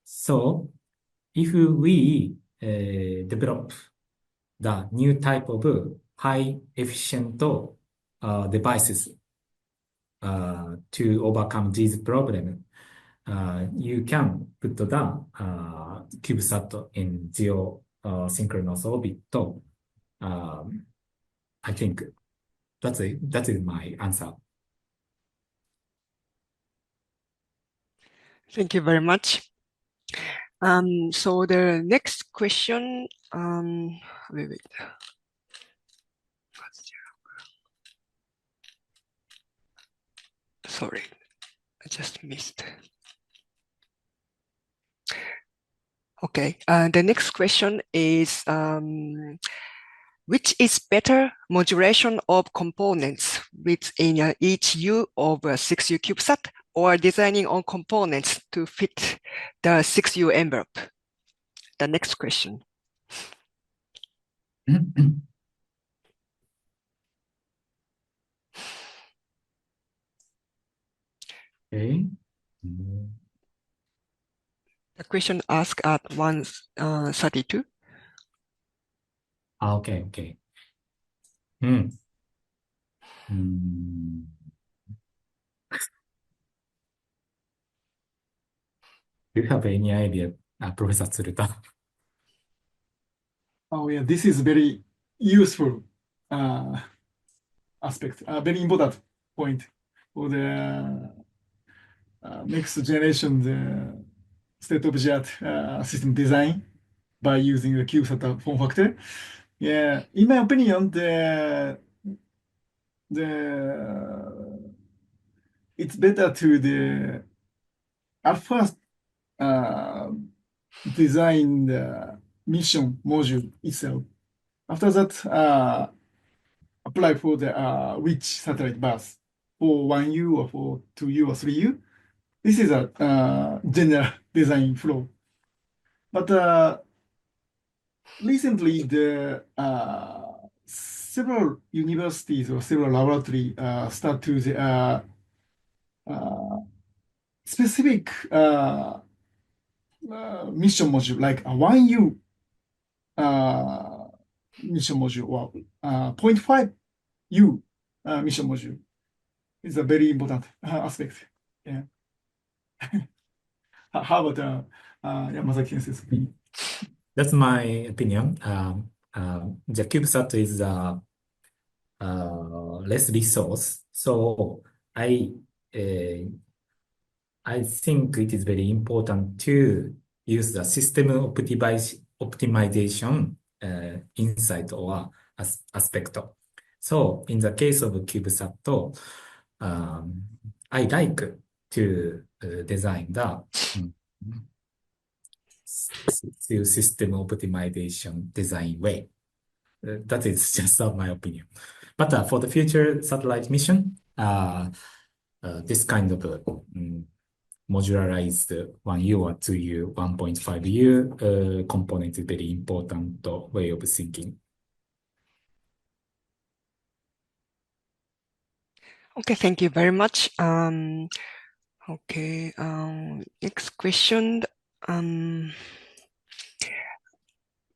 So if we develop the new type of high efficient devices to overcome these problems, you can put down CubeSat in geosynchronous orbit. I think that is my answer. Thank you very much. So the next question, wait. Sorry, I just missed. Okay, the next question is, which is better modulation of components within each U of a 6U CubeSat, or designing on components to fit the 6U envelope? The next question. Okay. The question asked at 1:32. Okay, okay. Hmm. Do you have any idea, Professor Tsuruda? Oh yeah, this is very useful aspect, very important point for the next generation the state-of-the-art system design by using the CubeSat form factor. Yeah, in my opinion, it's better to at first design the mission module itself. After that, apply for the which satellite bus for 1U or for 2U or 3U. This is a general design flow. But recently, the several universities or several laboratories start to the specific mission module, like a 1U mission module or 0.5U mission module is a very important aspect. Yeah. How about Yamazaki Sensei's opinion? That's my opinion. The CubeSat is less resource, so I think it is very important to use the system optimization insight or aspect. So in the case of CubeSat, I like to design the system optimization design way. That is just my opinion. But for the future satellite mission, this kind of modularized 1U or 2U, 1.5U component is very important way of thinking. Okay, thank you very much. Okay, next question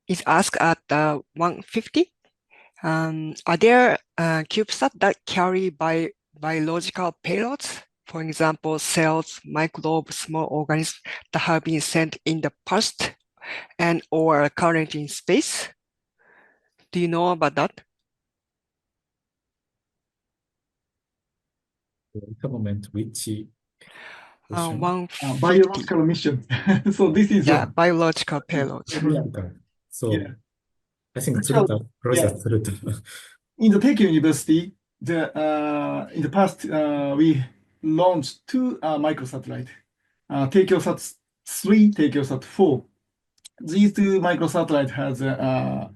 is asked at 1:50. Are there CubeSat that carry biological payloads? For example, cells, microbes, small organisms that have been sent in the past and or are currently in space? Do you know about that? Wait a moment, which question? 1:50. Biological mission. So this is Yeah, biological payloads. So yeah. I think Actually, Tsuruda, Professor Tsuruda. In the Teikyo University, in the past, we launched two microsatellites, TeikyoSat 3, TeikyoSat 4. These two microsatellites has a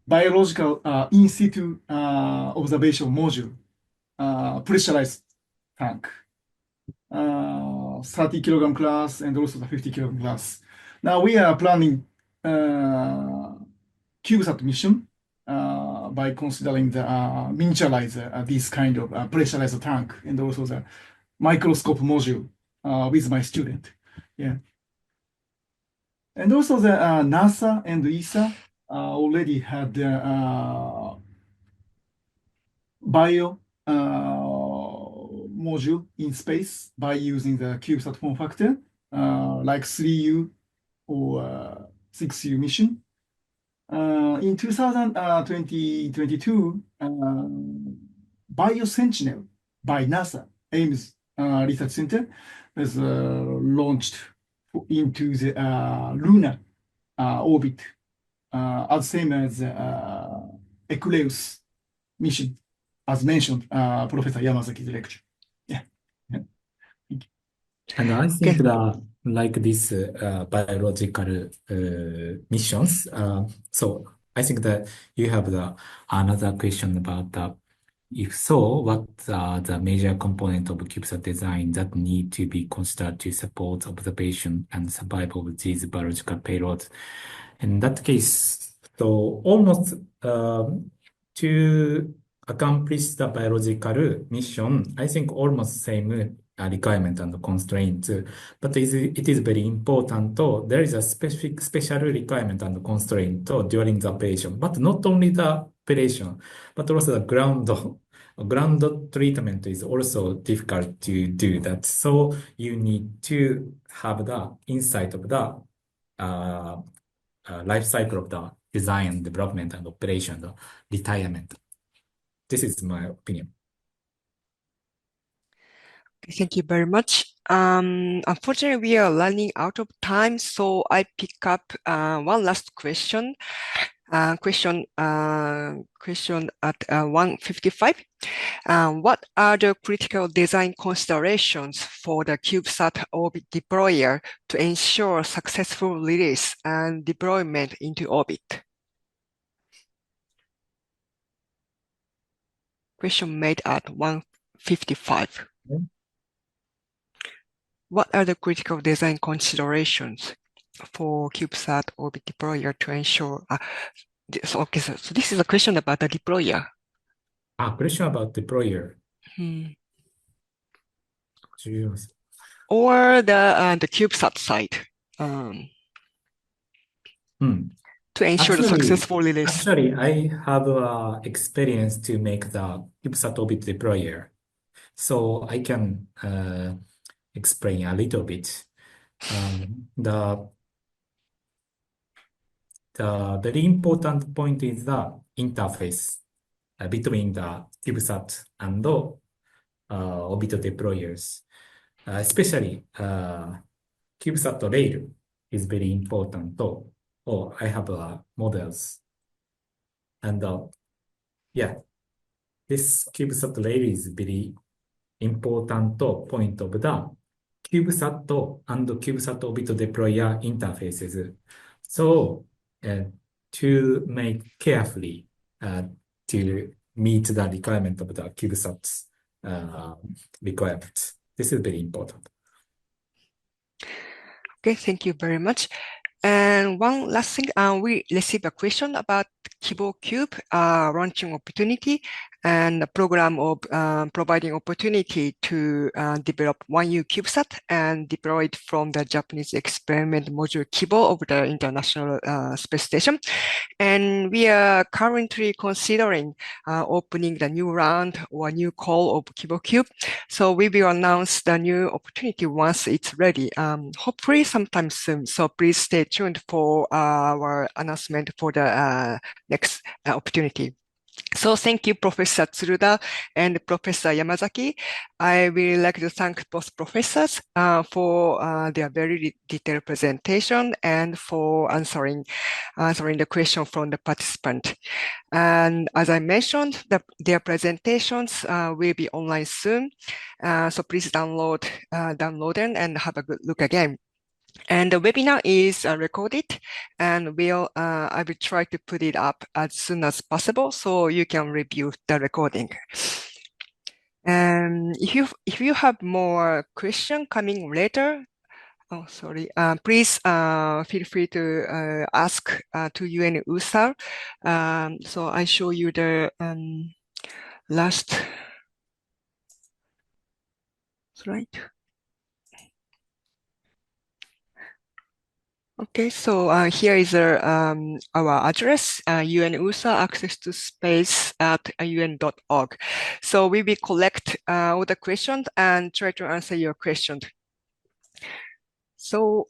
biological in situ observation module, pressurized tank, 30 kilogram class and also the 50 kilogram class. Now we are planning CubeSat mission by considering the miniaturize this kind of pressurized tank and also the microscope module with my student. Yeah. And also the NASA and ESA already had the bio module in space by using the CubeSat form factor, like 3U or 6U mission. In 2022, BioSentinel by NASA, Ames Research Center, was launched into the lunar orbit, as same as Eclipse mission, as mentioned, Professor Yamazaki's lecture. Yeah. And I think that like this biological missions, so I think that you have another question about if so, what are the major components of CubeSat design that need to be considered to support observation and survival of these biological payloads? In that case, so almost to accomplish the biological mission, I think almost same requirement and constraint, but it is very important. There is a special requirement and constraint during the operation, but not only the operation, but also the ground treatment is also difficult to do that. So you need to have the insight of the life cycle of the design, development, and operation, the retirement. This is my opinion. Thank you very much. Unfortunately, we are running out of time, so I pick up one last question. Question at 155. What are the critical design considerations for the CubeSat orbit deployer to ensure successful release and deployment into orbit? Question made at 155. Okay. What are the critical design considerations for CubeSat orbit deployer to ensure? So this is a question about the deployer. Question about deployer. Or the CubeSat side to ensure the successful release. Actually, I have experience to make the CubeSat orbit deployer, so I can explain a little bit. The very important point is the interface between the CubeSat and orbit deployers. Especially CubeSat rail is very important. I have models. And yeah, this CubeSat rail is very important point of the CubeSat and CubeSat orbit deployer interfaces. So to make carefully to meet the requirement of the CubeSat's requirements. This is very important. Okay, thank you very much. And one last thing, we received a question about KiboCUBE launching opportunity and the program of providing opportunity to develop 1U CubeSat and deploy it from the Japanese experiment module Kibo of the International Space Station. And we are currently considering opening the new round or new call of KiboCUBE. So we will announce the new opportunity once it's ready, hopefully sometime soon. So please stay tuned for our announcement for the next opportunity. So thank you, Professor Tsuruda and Professor Yamazaki. I would like to thank both professors for their very detailed presentation and for answering the question from the participant. And as I mentioned, their presentations will be online soon. So please download them and have a good look again. And the webinar is recorded, and I will try to put it up as soon as possible so you can review the recording. And if you have more questions coming later, please feel free to ask to UNOOSA. So I show you the last slide. Okay, so here is our address, UNOOSA access to space at un.org. So we will collect all the questions and try to answer your questions. So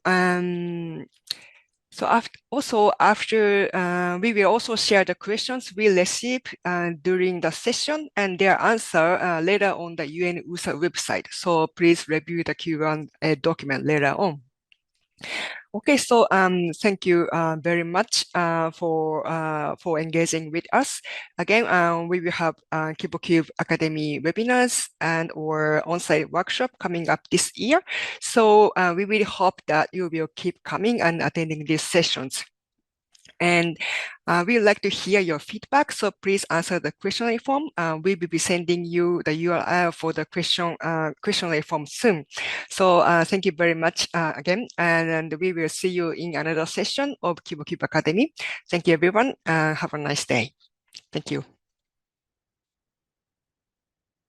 after we will also share the questions we receive during the session and their answer later on the UNOOSA website. So please review the Q&A document later on. Okay, so thank you very much for engaging with us. Again, we will have KiboCUBE Academy webinars and or on-site workshop coming up this year. So we really hope that you will keep coming and attending these sessions. And we would like to hear your feedback, so please answer the questionnaire form. We will be sending you the URL for the questionnaire form soon. So thank you very much again, and we will see you in another session of KiboCUBE Academy. Thank you, everyone. Have a nice day. Thank you.